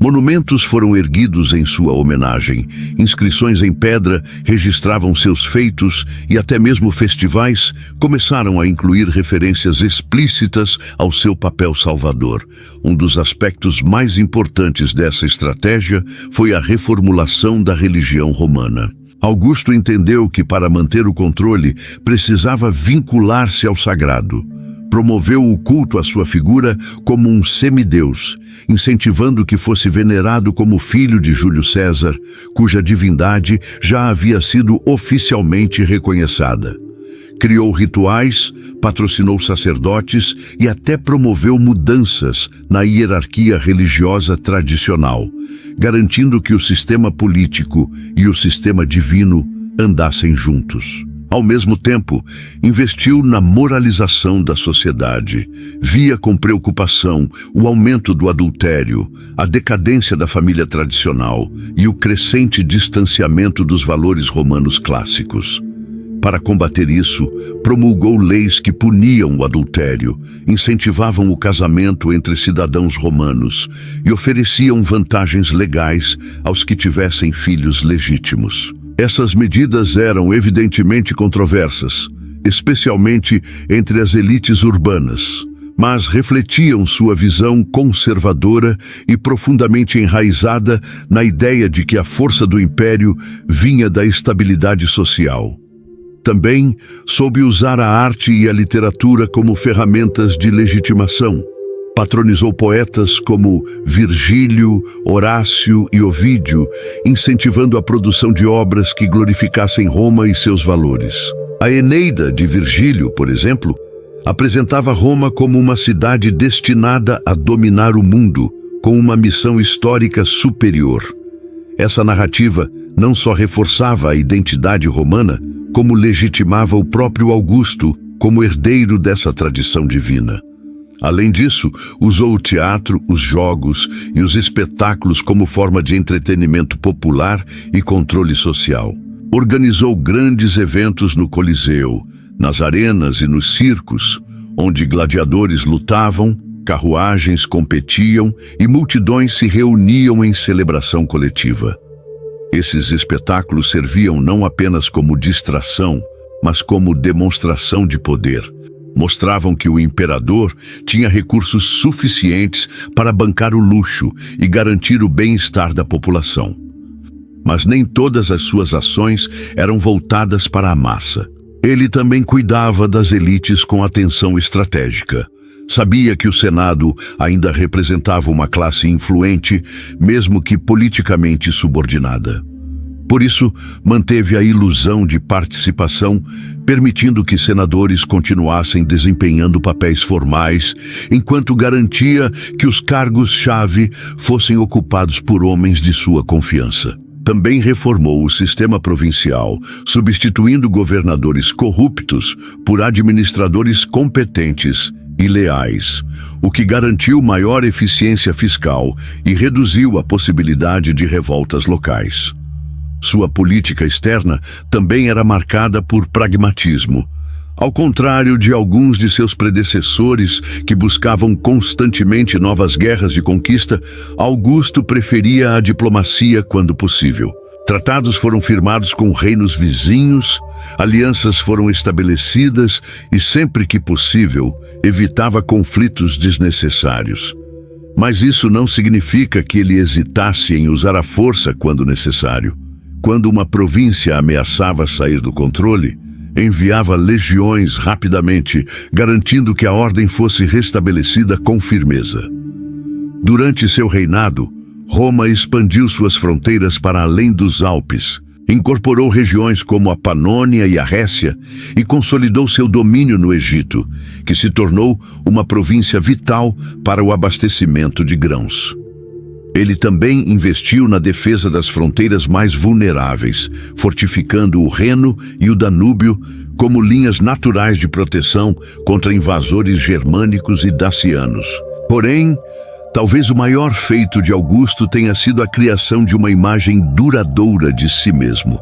Monumentos foram erguidos em sua homenagem, inscrições em pedra registravam seus feitos e até mesmo festivais começaram a incluir referências explícitas ao seu papel salvador. Um dos aspectos mais importantes dessa estratégia foi a reformulação da religião romana. Augusto entendeu que para manter o controle precisava vincular-se ao sagrado. Promoveu o culto à sua figura como um semideus, incentivando que fosse venerado como filho de Júlio César, cuja divindade já havia sido oficialmente reconhecida. Criou rituais, patrocinou sacerdotes e até promoveu mudanças na hierarquia religiosa tradicional, garantindo que o sistema político e o sistema divino andassem juntos. Ao mesmo tempo, investiu na moralização da sociedade. Via com preocupação o aumento do adultério, a decadência da família tradicional e o crescente distanciamento dos valores romanos clássicos. Para combater isso, promulgou leis que puniam o adultério, incentivavam o casamento entre cidadãos romanos e ofereciam vantagens legais aos que tivessem filhos legítimos. Essas medidas eram evidentemente controversas, especialmente entre as elites urbanas, mas refletiam sua visão conservadora e profundamente enraizada na ideia de que a força do império vinha da estabilidade social. Também soube usar a arte e a literatura como ferramentas de legitimação. Patronizou poetas como Virgílio, Horácio e Ovídio, incentivando a produção de obras que glorificassem Roma e seus valores. A Eneida de Virgílio, por exemplo, apresentava Roma como uma cidade destinada a dominar o mundo, com uma missão histórica superior. Essa narrativa não só reforçava a identidade romana, como legitimava o próprio Augusto como herdeiro dessa tradição divina. Além disso, usou o teatro, os jogos e os espetáculos como forma de entretenimento popular e controle social. Organizou grandes eventos no Coliseu, nas arenas e nos circos, onde gladiadores lutavam, carruagens competiam e multidões se reuniam em celebração coletiva. Esses espetáculos serviam não apenas como distração, mas como demonstração de poder. Mostravam que o imperador tinha recursos suficientes para bancar o luxo e garantir o bem-estar da população. Mas nem todas as suas ações eram voltadas para a massa. Ele também cuidava das elites com atenção estratégica. Sabia que o Senado ainda representava uma classe influente, mesmo que politicamente subordinada. Por isso, manteve a ilusão de participação, permitindo que senadores continuassem desempenhando papéis formais, enquanto garantia que os cargos-chave fossem ocupados por homens de sua confiança. Também reformou o sistema provincial, substituindo governadores corruptos por administradores competentes e leais, o que garantiu maior eficiência fiscal e reduziu a possibilidade de revoltas locais. Sua política externa também era marcada por pragmatismo. Ao contrário de alguns de seus predecessores que buscavam constantemente novas guerras de conquista, Augusto preferia a diplomacia quando possível. Tratados foram firmados com reinos vizinhos, alianças foram estabelecidas e, sempre que possível, evitava conflitos desnecessários. Mas isso não significa que ele hesitasse em usar a força quando necessário. Quando uma província ameaçava sair do controle, enviava legiões rapidamente, garantindo que a ordem fosse restabelecida com firmeza. Durante seu reinado, Roma expandiu suas fronteiras para além dos Alpes, incorporou regiões como a Panônia e a Récia e consolidou seu domínio no Egito, que se tornou uma província vital para o abastecimento de grãos. Ele também investiu na defesa das fronteiras mais vulneráveis, fortificando o Reno e o Danúbio como linhas naturais de proteção contra invasores germânicos e dacianos. Porém, talvez o maior feito de Augusto tenha sido a criação de uma imagem duradoura de si mesmo.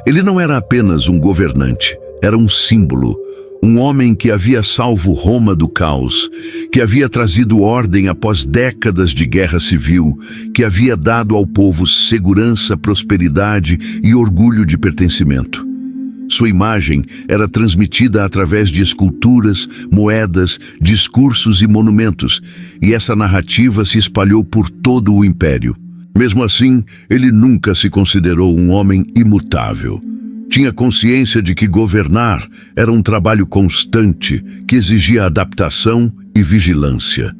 Ele não era apenas um governante, era um símbolo, um homem que havia salvo Roma do caos, que havia trazido ordem após décadas de guerra civil, que havia dado ao povo segurança, prosperidade e orgulho de pertencimento. Sua imagem era transmitida através de esculturas, moedas, discursos e monumentos, e essa narrativa se espalhou por todo o império. Mesmo assim, ele nunca se considerou um homem imutável. Tinha consciência de que governar era um trabalho constante que exigia adaptação e vigilância.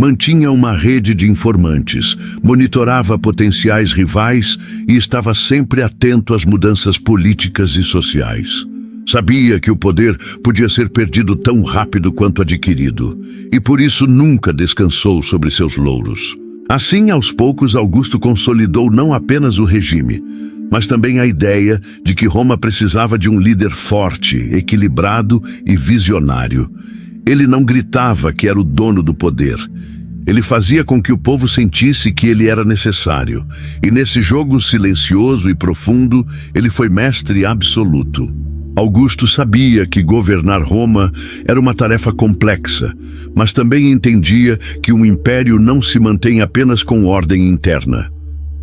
Mantinha uma rede de informantes, monitorava potenciais rivais e estava sempre atento às mudanças políticas e sociais. Sabia que o poder podia ser perdido tão rápido quanto adquirido, e por isso nunca descansou sobre seus louros. Assim, aos poucos, Augusto consolidou não apenas o regime, mas também a ideia de que Roma precisava de um líder forte, equilibrado e visionário. Ele não gritava que era o dono do poder. Ele fazia com que o povo sentisse que ele era necessário. E nesse jogo silencioso e profundo, ele foi mestre absoluto. Augusto sabia que governar Roma era uma tarefa complexa, mas também entendia que um império não se mantém apenas com ordem interna.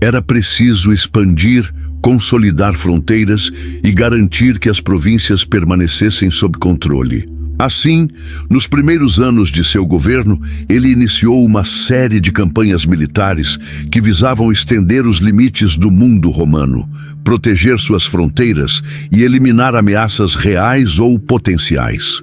Era preciso expandir, consolidar fronteiras e garantir que as províncias permanecessem sob controle. Assim, nos primeiros anos de seu governo, ele iniciou uma série de campanhas militares que visavam estender os limites do mundo romano, proteger suas fronteiras e eliminar ameaças reais ou potenciais.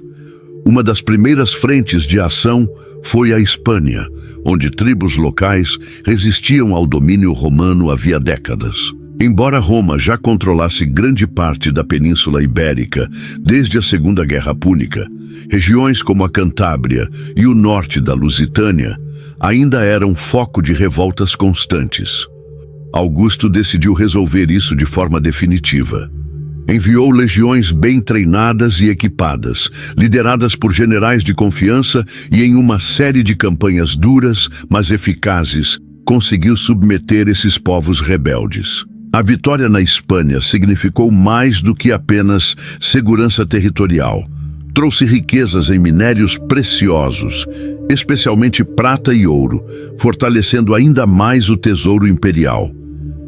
Uma das primeiras frentes de ação foi a Espanha, onde tribos locais resistiam ao domínio romano havia décadas. Embora Roma já controlasse grande parte da Península Ibérica desde a Segunda Guerra Púnica, regiões como a Cantábria e o norte da Lusitânia ainda eram foco de revoltas constantes. Augusto decidiu resolver isso de forma definitiva. Enviou legiões bem treinadas e equipadas, lideradas por generais de confiança, e em uma série de campanhas duras, mas eficazes, conseguiu submeter esses povos rebeldes. A vitória na Espanha significou mais do que apenas segurança territorial. Trouxe riquezas em minérios preciosos, especialmente prata e ouro, fortalecendo ainda mais o tesouro imperial.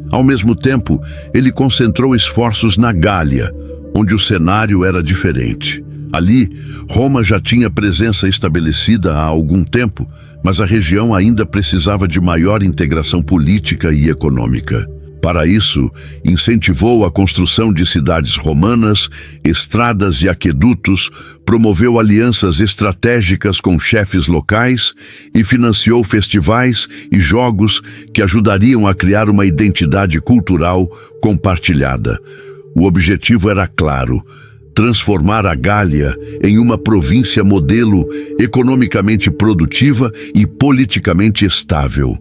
Ao mesmo tempo, ele concentrou esforços na Gália, onde o cenário era diferente. Ali, Roma já tinha presença estabelecida há algum tempo, mas a região ainda precisava de maior integração política e econômica. Para isso, incentivou a construção de cidades romanas, estradas e aquedutos, promoveu alianças estratégicas com chefes locais e financiou festivais e jogos que ajudariam a criar uma identidade cultural compartilhada. O objetivo era claro: transformar a Gália em uma província modelo, economicamente produtiva e politicamente estável.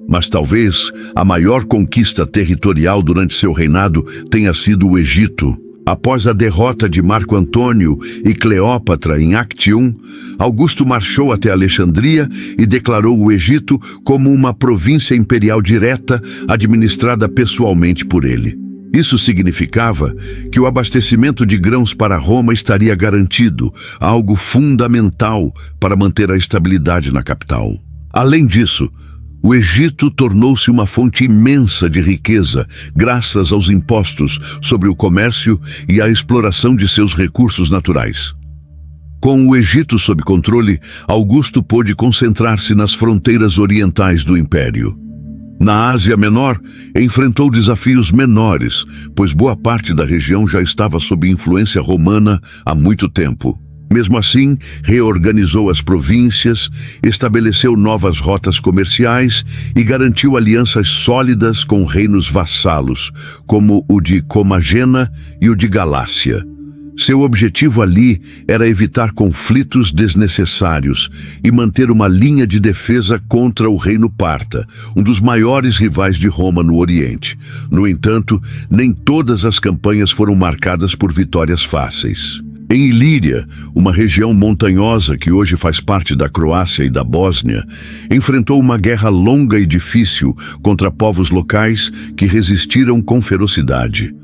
Mas talvez a maior conquista territorial durante seu reinado tenha sido o Egito. Após a derrota de Marco Antônio e Cleópatra em Actium, Augusto marchou até Alexandria e declarou o Egito como uma província imperial direta, administrada pessoalmente por ele. Isso significava que o abastecimento de grãos para Roma estaria garantido, algo fundamental para manter a estabilidade na capital. Além disso, o Egito tornou-se uma fonte imensa de riqueza, graças aos impostos sobre o comércio e à exploração de seus recursos naturais. Com o Egito sob controle, Augusto pôde concentrar-se nas fronteiras orientais do império. Na Ásia Menor, enfrentou desafios menores, pois boa parte da região já estava sob influência romana há muito tempo. Mesmo assim, reorganizou as províncias, estabeleceu novas rotas comerciais e garantiu alianças sólidas com reinos vassalos, como o de Comagena e o de Galácia. Seu objetivo ali era evitar conflitos desnecessários e manter uma linha de defesa contra o reino parta, um dos maiores rivais de Roma no Oriente. No entanto, nem todas as campanhas foram marcadas por vitórias fáceis. Em Ilíria, uma região montanhosa que hoje faz parte da Croácia e da Bósnia, enfrentou uma guerra longa e difícil contra povos locais que resistiram com ferocidade.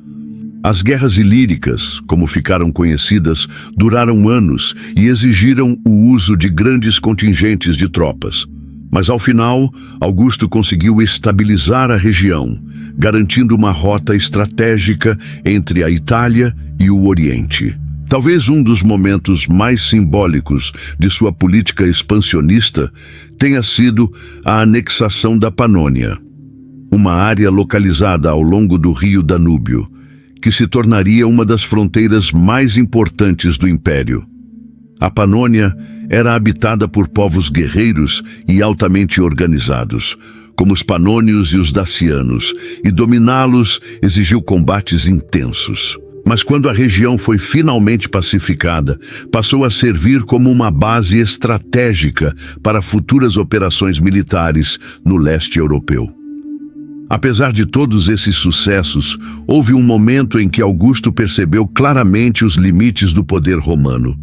As guerras ilíricas, como ficaram conhecidas, duraram anos e exigiram o uso de grandes contingentes de tropas. Mas ao final, Augusto conseguiu estabilizar a região, garantindo uma rota estratégica entre a Itália e o Oriente. Talvez um dos momentos mais simbólicos de sua política expansionista tenha sido a anexação da Panônia, uma área localizada ao longo do rio Danúbio, que se tornaria uma das fronteiras mais importantes do Império. A Panônia era habitada por povos guerreiros e altamente organizados, como os panônios e os dacianos, e dominá-los exigiu combates intensos. Mas quando a região foi finalmente pacificada, passou a servir como uma base estratégica para futuras operações militares no leste europeu. Apesar de todos esses sucessos, houve um momento em que Augusto percebeu claramente os limites do poder romano.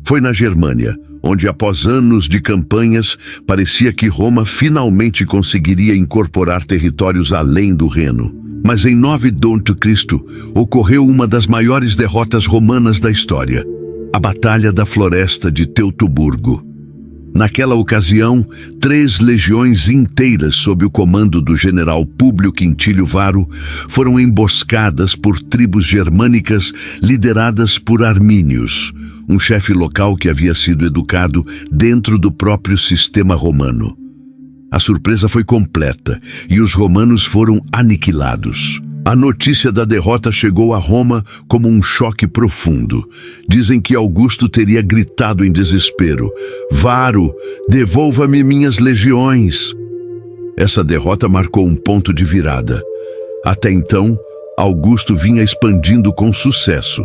Foi na Germânia, onde após anos de campanhas, parecia que Roma finalmente conseguiria incorporar territórios além do Reno. Mas em 9 d.C. ocorreu uma das maiores derrotas romanas da história, a Batalha da Floresta de Teutoburgo. Naquela ocasião, 3 legiões inteiras sob o comando do general Públio Quintílio Varo foram emboscadas por tribos germânicas lideradas por armínios, um chefe local que havia sido educado dentro do próprio sistema romano. A surpresa foi completa e os romanos foram aniquilados. A notícia da derrota chegou a Roma como um choque profundo. Dizem que Augusto teria gritado em desespero: "Varo, devolva-me minhas legiões!" Essa derrota marcou um ponto de virada. Até então, Augusto vinha expandindo com sucesso.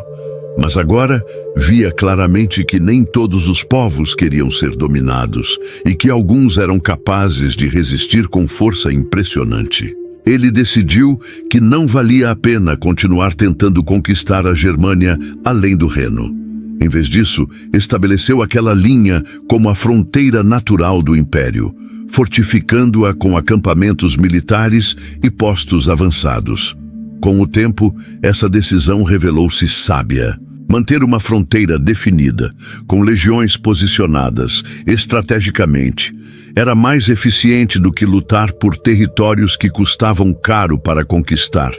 Mas agora via claramente que nem todos os povos queriam ser dominados e que alguns eram capazes de resistir com força impressionante. Ele decidiu que não valia a pena continuar tentando conquistar a Germânia além do Reno. Em vez disso, estabeleceu aquela linha como a fronteira natural do império, fortificando-a com acampamentos militares e postos avançados. Com o tempo, essa decisão revelou-se sábia. Manter uma fronteira definida, com legiões posicionadas estrategicamente, era mais eficiente do que lutar por territórios que custavam caro para conquistar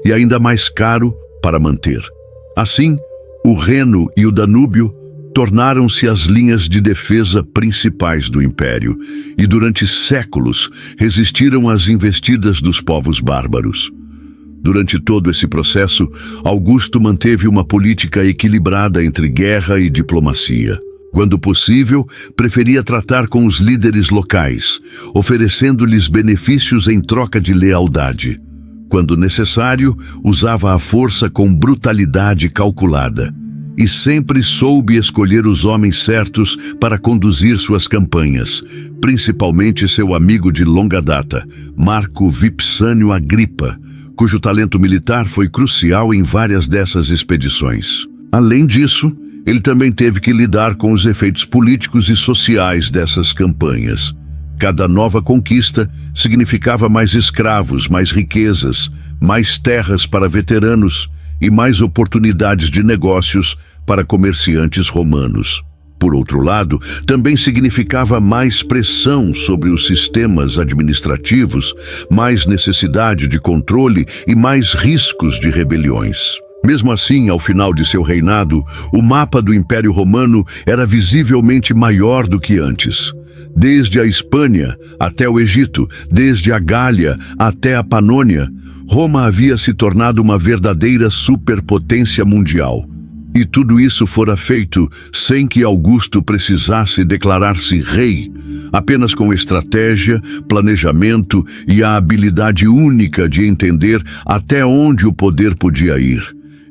e ainda mais caro para manter. Assim, o Reno e o Danúbio tornaram-se as linhas de defesa principais do império e durante séculos resistiram às investidas dos povos bárbaros. Durante todo esse processo, Augusto manteve uma política equilibrada entre guerra e diplomacia. Quando possível, preferia tratar com os líderes locais, oferecendo-lhes benefícios em troca de lealdade. Quando necessário, usava a força com brutalidade calculada. E sempre soube escolher os homens certos para conduzir suas campanhas, principalmente seu amigo de longa data, Marco Vipsânio Agripa, cujo talento militar foi crucial em várias dessas expedições. Além disso, ele também teve que lidar com os efeitos políticos e sociais dessas campanhas. Cada nova conquista significava mais escravos, mais riquezas, mais terras para veteranos e mais oportunidades de negócios para comerciantes romanos. Por outro lado, também significava mais pressão sobre os sistemas administrativos, mais necessidade de controle e mais riscos de rebeliões. Mesmo assim, ao final de seu reinado, o mapa do Império Romano era visivelmente maior do que antes. Desde a Espanha até o Egito, desde a Gália até a Panônia, Roma havia se tornado uma verdadeira superpotência mundial. E tudo isso fora feito sem que Augusto precisasse declarar-se rei, apenas com estratégia, planejamento e a habilidade única de entender até onde o poder podia ir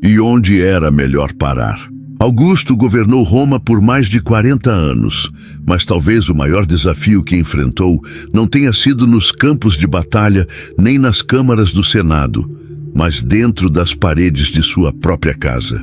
e onde era melhor parar. Augusto governou Roma por mais de 40 anos, mas talvez o maior desafio que enfrentou não tenha sido nos campos de batalha nem nas câmaras do Senado, mas dentro das paredes de sua própria casa.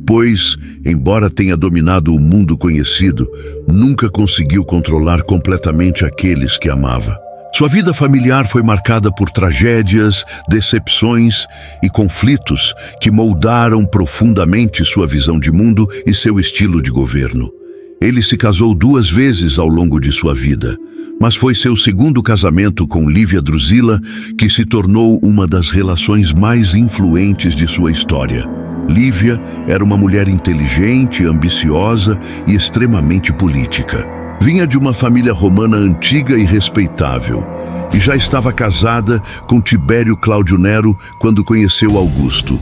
Pois, embora tenha dominado o mundo conhecido, nunca conseguiu controlar completamente aqueles que amava. Sua vida familiar foi marcada por tragédias, decepções e conflitos que moldaram profundamente sua visão de mundo e seu estilo de governo. Ele se casou 2 vezes ao longo de sua vida, mas foi seu segundo casamento com Lívia Drusila que se tornou uma das relações mais influentes de sua história. Lívia era uma mulher inteligente, ambiciosa e extremamente política. Vinha de uma família romana antiga e respeitável, e já estava casada com Tibério Cláudio Nero quando conheceu Augusto.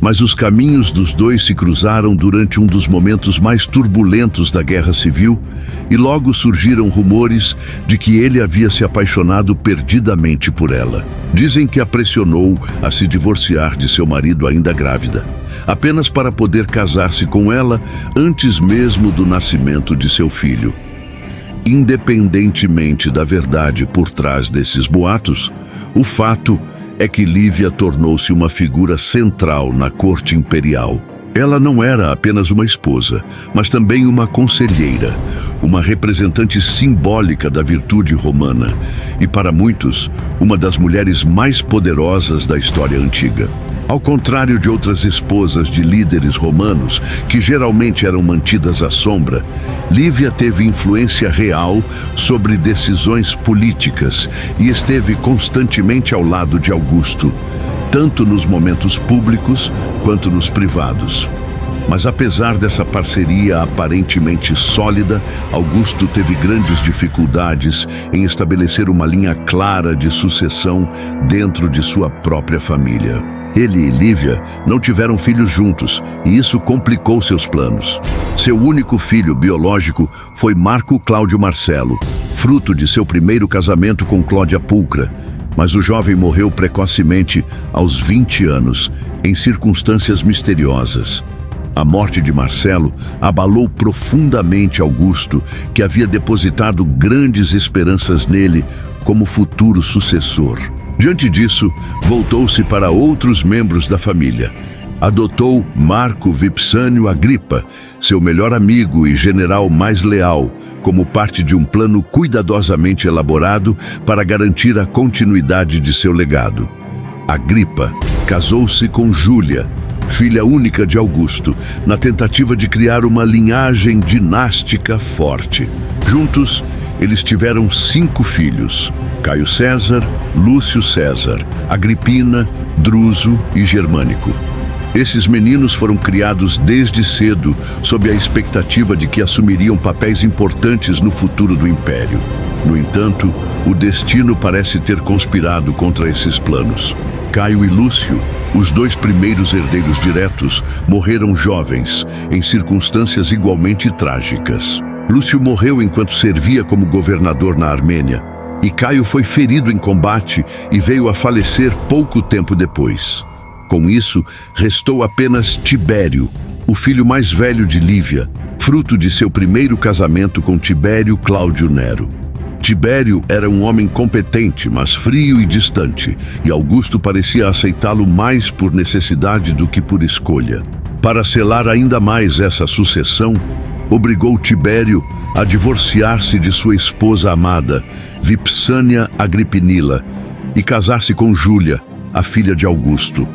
Mas os caminhos dos dois se cruzaram durante um dos momentos mais turbulentos da Guerra Civil, e logo surgiram rumores de que ele havia se apaixonado perdidamente por ela. Dizem que a pressionou a se divorciar de seu marido ainda grávida, apenas para poder casar-se com ela antes mesmo do nascimento de seu filho. Independentemente da verdade por trás desses boatos, o fato é que Lívia tornou-se uma figura central na corte imperial. Ela não era apenas uma esposa, mas também uma conselheira, uma representante simbólica da virtude romana e, para muitos, uma das mulheres mais poderosas da história antiga. Ao contrário de outras esposas de líderes romanos, que geralmente eram mantidas à sombra, Lívia teve influência real sobre decisões políticas e esteve constantemente ao lado de Augusto, tanto nos momentos públicos quanto nos privados. Mas apesar dessa parceria aparentemente sólida, Augusto teve grandes dificuldades em estabelecer uma linha clara de sucessão dentro de sua própria família. Ele e Lívia não tiveram filhos juntos, e isso complicou seus planos. Seu único filho biológico foi Marco Cláudio Marcelo, fruto de seu primeiro casamento com Cláudia Pulcra, mas o jovem morreu precocemente aos 20 anos, em circunstâncias misteriosas. A morte de Marcelo abalou profundamente Augusto, que havia depositado grandes esperanças nele como futuro sucessor. Diante disso, voltou-se para outros membros da família. Adotou Marco Vipsânio Agripa, seu melhor amigo e general mais leal, como parte de um plano cuidadosamente elaborado para garantir a continuidade de seu legado. Agripa casou-se com Júlia, filha única de Augusto, na tentativa de criar uma linhagem dinástica forte. Juntos, eles tiveram 5 filhos: Caio César, Lúcio César, Agripina, Druso e Germânico. Esses meninos foram criados desde cedo sob a expectativa de que assumiriam papéis importantes no futuro do Império. No entanto, o destino parece ter conspirado contra esses planos. Caio e Lúcio, os 2 primeiros herdeiros diretos, morreram jovens, em circunstâncias igualmente trágicas. Lúcio morreu enquanto servia como governador na Armênia, e Caio foi ferido em combate e veio a falecer pouco tempo depois. Com isso, restou apenas Tibério, o filho mais velho de Lívia, fruto de seu primeiro casamento com Tibério Cláudio Nero. Tibério era um homem competente, mas frio e distante, e Augusto parecia aceitá-lo mais por necessidade do que por escolha. Para selar ainda mais essa sucessão, obrigou Tibério a divorciar-se de sua esposa amada, Vipsânia Agripinila, e casar-se com Júlia, a filha de Augusto.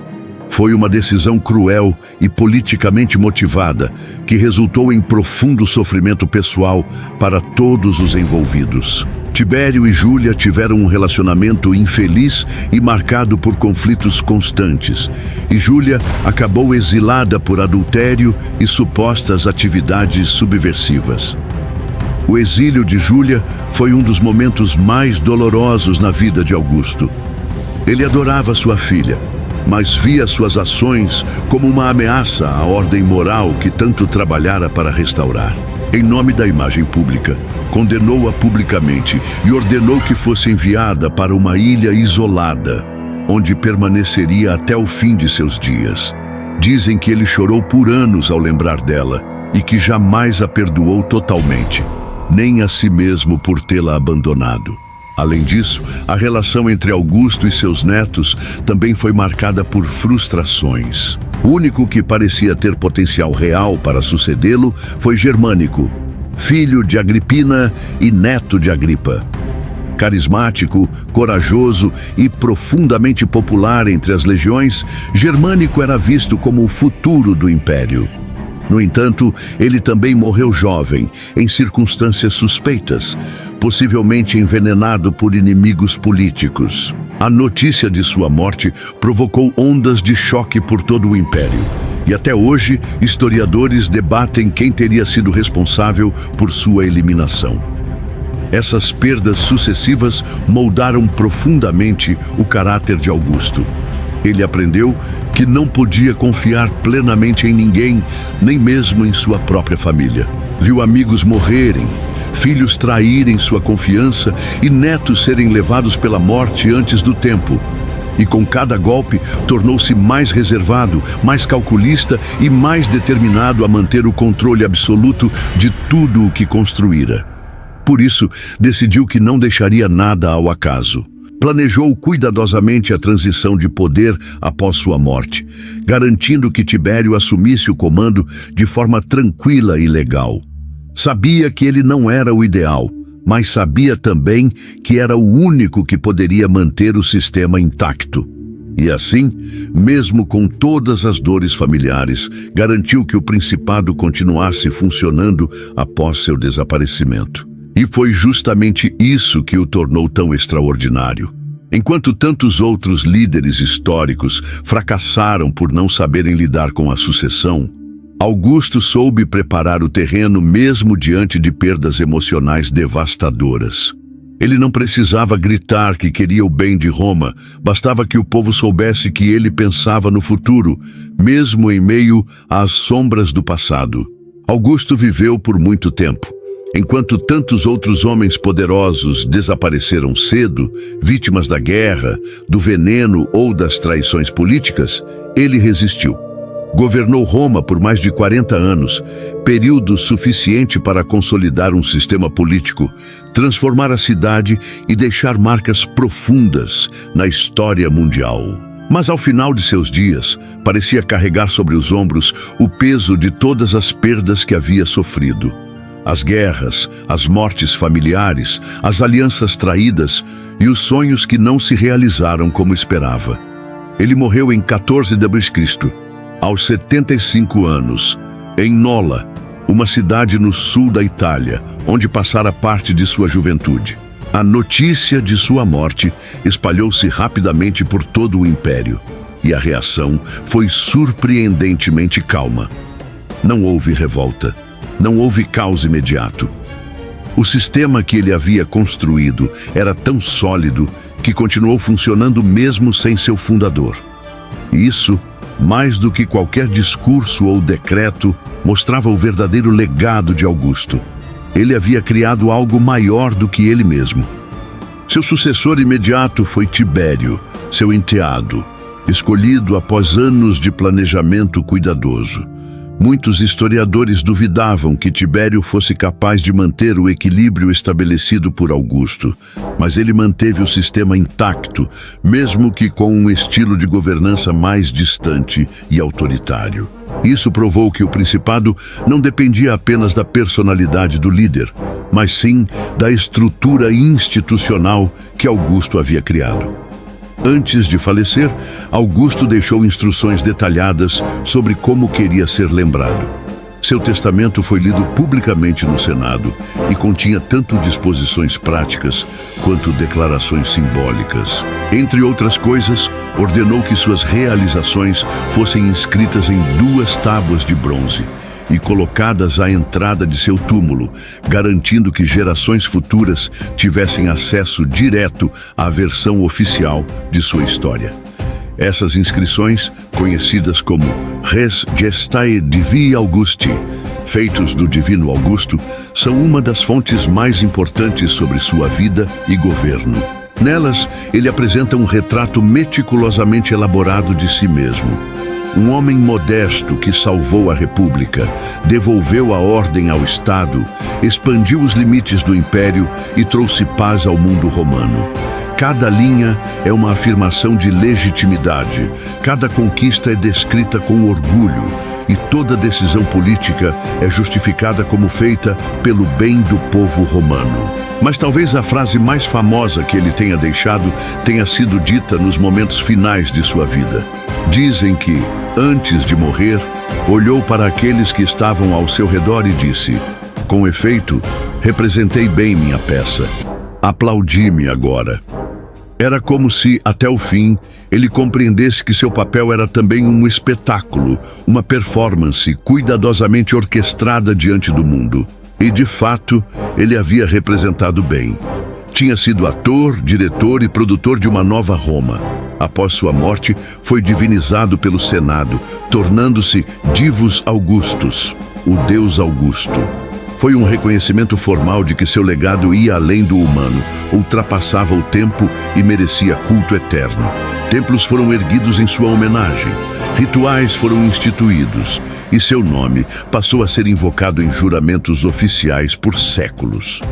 Foi uma decisão cruel e politicamente motivada, que resultou em profundo sofrimento pessoal para todos os envolvidos. Tibério e Júlia tiveram um relacionamento infeliz e marcado por conflitos constantes, e Júlia acabou exilada por adultério e supostas atividades subversivas. O exílio de Júlia foi um dos momentos mais dolorosos na vida de Augusto. Ele adorava sua filha, mas via suas ações como uma ameaça à ordem moral que tanto trabalhara para restaurar. Em nome da imagem pública, condenou-a publicamente e ordenou que fosse enviada para uma ilha isolada, onde permaneceria até o fim de seus dias. Dizem que ele chorou por anos ao lembrar dela e que jamais a perdoou totalmente, nem a si mesmo por tê-la abandonado. Além disso, a relação entre Augusto e seus netos também foi marcada por frustrações. O único que parecia ter potencial real para sucedê-lo foi Germânico, filho de Agripina e neto de Agripa. Carismático, corajoso e profundamente popular entre as legiões, Germânico era visto como o futuro do Império. No entanto, ele também morreu jovem, em circunstâncias suspeitas, possivelmente envenenado por inimigos políticos. A notícia de sua morte provocou ondas de choque por todo o Império, e até hoje historiadores debatem quem teria sido responsável por sua eliminação. Essas perdas sucessivas moldaram profundamente o caráter de Augusto. Ele aprendeu que não podia confiar plenamente em ninguém, nem mesmo em sua própria família. Viu amigos morrerem, filhos traírem sua confiança e netos serem levados pela morte antes do tempo. E com cada golpe, tornou-se mais reservado, mais calculista e mais determinado a manter o controle absoluto de tudo o que construíra. Por isso, decidiu que não deixaria nada ao acaso. Planejou cuidadosamente a transição de poder após sua morte, garantindo que Tibério assumisse o comando de forma tranquila e legal. Sabia que ele não era o ideal, mas sabia também que era o único que poderia manter o sistema intacto. E assim, mesmo com todas as dores familiares, garantiu que o principado continuasse funcionando após seu desaparecimento. E foi justamente isso que o tornou tão extraordinário. Enquanto tantos outros líderes históricos fracassaram por não saberem lidar com a sucessão, Augusto soube preparar o terreno mesmo diante de perdas emocionais devastadoras. Ele não precisava gritar que queria o bem de Roma, bastava que o povo soubesse que ele pensava no futuro, mesmo em meio às sombras do passado. Augusto viveu por muito tempo. Enquanto tantos outros homens poderosos desapareceram cedo, vítimas da guerra, do veneno ou das traições políticas, ele resistiu. Governou Roma por mais de 40 anos, período suficiente para consolidar um sistema político, transformar a cidade e deixar marcas profundas na história mundial. Mas ao final de seus dias, parecia carregar sobre os ombros o peso de todas as perdas que havia sofrido. As guerras, as mortes familiares, as alianças traídas e os sonhos que não se realizaram como esperava. Ele morreu em 14 d.C., aos 75 anos, em Nola, uma cidade no sul da Itália, onde passara parte de sua juventude. A notícia de sua morte espalhou-se rapidamente por todo o império, e a reação foi surpreendentemente calma. Não houve revolta, não houve caos imediato. O sistema que ele havia construído era tão sólido que continuou funcionando mesmo sem seu fundador. Isso, mais do que qualquer discurso ou decreto, mostrava o verdadeiro legado de Augusto. Ele havia criado algo maior do que ele mesmo. Seu sucessor imediato foi Tibério, seu enteado, escolhido após anos de planejamento cuidadoso. Muitos historiadores duvidavam que Tibério fosse capaz de manter o equilíbrio estabelecido por Augusto, mas ele manteve o sistema intacto, mesmo que com um estilo de governança mais distante e autoritário. Isso provou que o principado não dependia apenas da personalidade do líder, mas sim da estrutura institucional que Augusto havia criado. Antes de falecer, Augusto deixou instruções detalhadas sobre como queria ser lembrado. Seu testamento foi lido publicamente no Senado e continha tanto disposições práticas quanto declarações simbólicas. Entre outras coisas, ordenou que suas realizações fossem inscritas em 2 tábuas de bronze e colocadas à entrada de seu túmulo, garantindo que gerações futuras tivessem acesso direto à versão oficial de sua história. Essas inscrições, conhecidas como Res Gestae Divi Augusti, feitos do Divino Augusto, são uma das fontes mais importantes sobre sua vida e governo. Nelas, ele apresenta um retrato meticulosamente elaborado de si mesmo. Um homem modesto que salvou a República, devolveu a ordem ao Estado, expandiu os limites do Império e trouxe paz ao mundo romano. Cada linha é uma afirmação de legitimidade, cada conquista é descrita com orgulho e toda decisão política é justificada como feita pelo bem do povo romano. Mas talvez a frase mais famosa que ele tenha deixado tenha sido dita nos momentos finais de sua vida. Dizem que, antes de morrer, olhou para aqueles que estavam ao seu redor e disse: "Com efeito, representei bem minha peça. Aplaudi-me agora." Era como se, até o fim, ele compreendesse que seu papel era também um espetáculo, uma performance cuidadosamente orquestrada diante do mundo. E, de fato, ele havia representado bem. Tinha sido ator, diretor e produtor de uma nova Roma. Após sua morte, foi divinizado pelo Senado, tornando-se Divus Augustus, o Deus Augusto. Foi um reconhecimento formal de que seu legado ia além do humano, ultrapassava o tempo e merecia culto eterno. Templos foram erguidos em sua homenagem, rituais foram instituídos e seu nome passou a ser invocado em juramentos oficiais por séculos.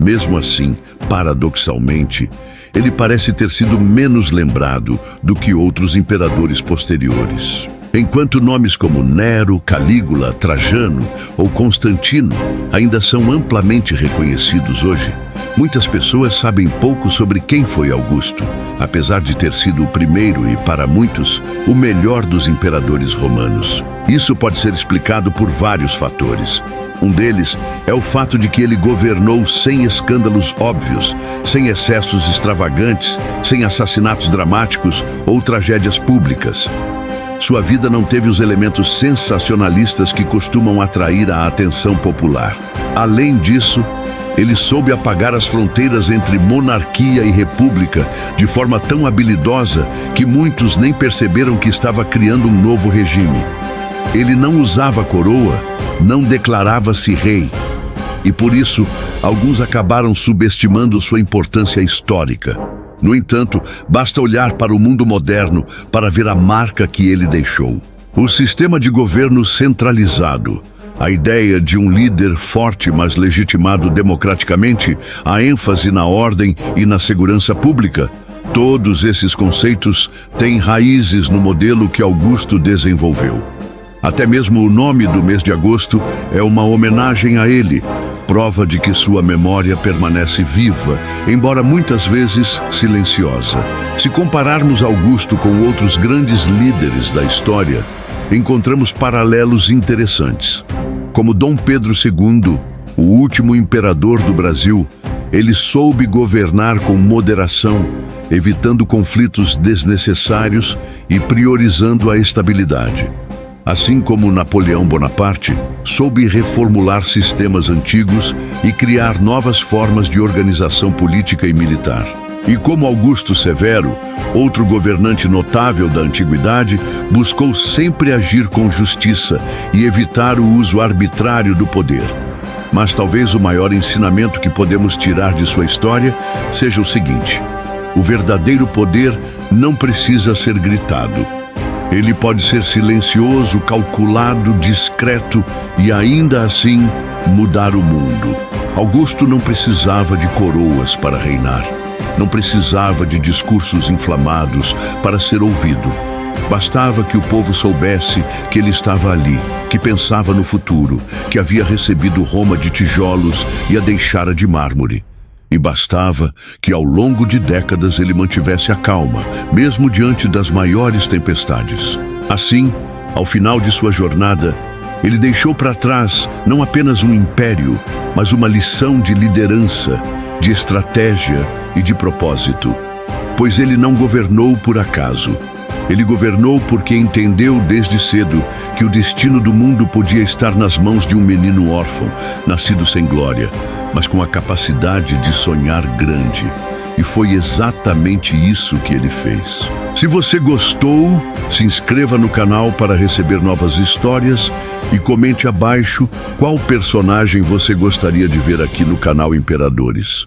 Mesmo assim, paradoxalmente, ele parece ter sido menos lembrado do que outros imperadores posteriores. Enquanto nomes como Nero, Calígula, Trajano ou Constantino ainda são amplamente reconhecidos hoje, muitas pessoas sabem pouco sobre quem foi Augusto, apesar de ter sido o primeiro e, para muitos, o melhor dos imperadores romanos. Isso pode ser explicado por vários fatores. Um deles é o fato de que ele governou sem escândalos óbvios, sem excessos extravagantes, sem assassinatos dramáticos ou tragédias públicas. Sua vida não teve os elementos sensacionalistas que costumam atrair a atenção popular. Além disso, ele soube apagar as fronteiras entre monarquia e república de forma tão habilidosa que muitos nem perceberam que estava criando um novo regime. Ele não usava coroa, não declarava-se rei. E por isso, alguns acabaram subestimando sua importância histórica. No entanto, basta olhar para o mundo moderno para ver a marca que ele deixou. O sistema de governo centralizado, a ideia de um líder forte, mas legitimado democraticamente, a ênfase na ordem e na segurança pública, todos esses conceitos têm raízes no modelo que Augusto desenvolveu. Até mesmo o nome do mês de agosto é uma homenagem a ele, prova de que sua memória permanece viva, embora muitas vezes silenciosa. Se compararmos Augusto com outros grandes líderes da história, encontramos paralelos interessantes. Como Dom Pedro II, o último imperador do Brasil, ele soube governar com moderação, evitando conflitos desnecessários e priorizando a estabilidade. Assim como Napoleão Bonaparte, soube reformular sistemas antigos e criar novas formas de organização política e militar. E como Augusto Severo, outro governante notável da antiguidade, buscou sempre agir com justiça e evitar o uso arbitrário do poder. Mas talvez o maior ensinamento que podemos tirar de sua história seja o seguinte: o verdadeiro poder não precisa ser gritado. Ele pode ser silencioso, calculado, discreto e ainda assim mudar o mundo. Augusto não precisava de coroas para reinar. Não precisava de discursos inflamados para ser ouvido. Bastava que o povo soubesse que ele estava ali, que pensava no futuro, que havia recebido Roma de tijolos e a deixara de mármore. E bastava que ao longo de décadas ele mantivesse a calma, mesmo diante das maiores tempestades. Assim, ao final de sua jornada, ele deixou para trás não apenas um império, mas uma lição de liderança, de estratégia e de propósito. Pois ele não governou por acaso. Ele governou porque entendeu desde cedo que o destino do mundo podia estar nas mãos de um menino órfão, nascido sem glória, mas com a capacidade de sonhar grande. E foi exatamente isso que ele fez. Se você gostou, se inscreva no canal para receber novas histórias e comente abaixo qual personagem você gostaria de ver aqui no canal Imperadores.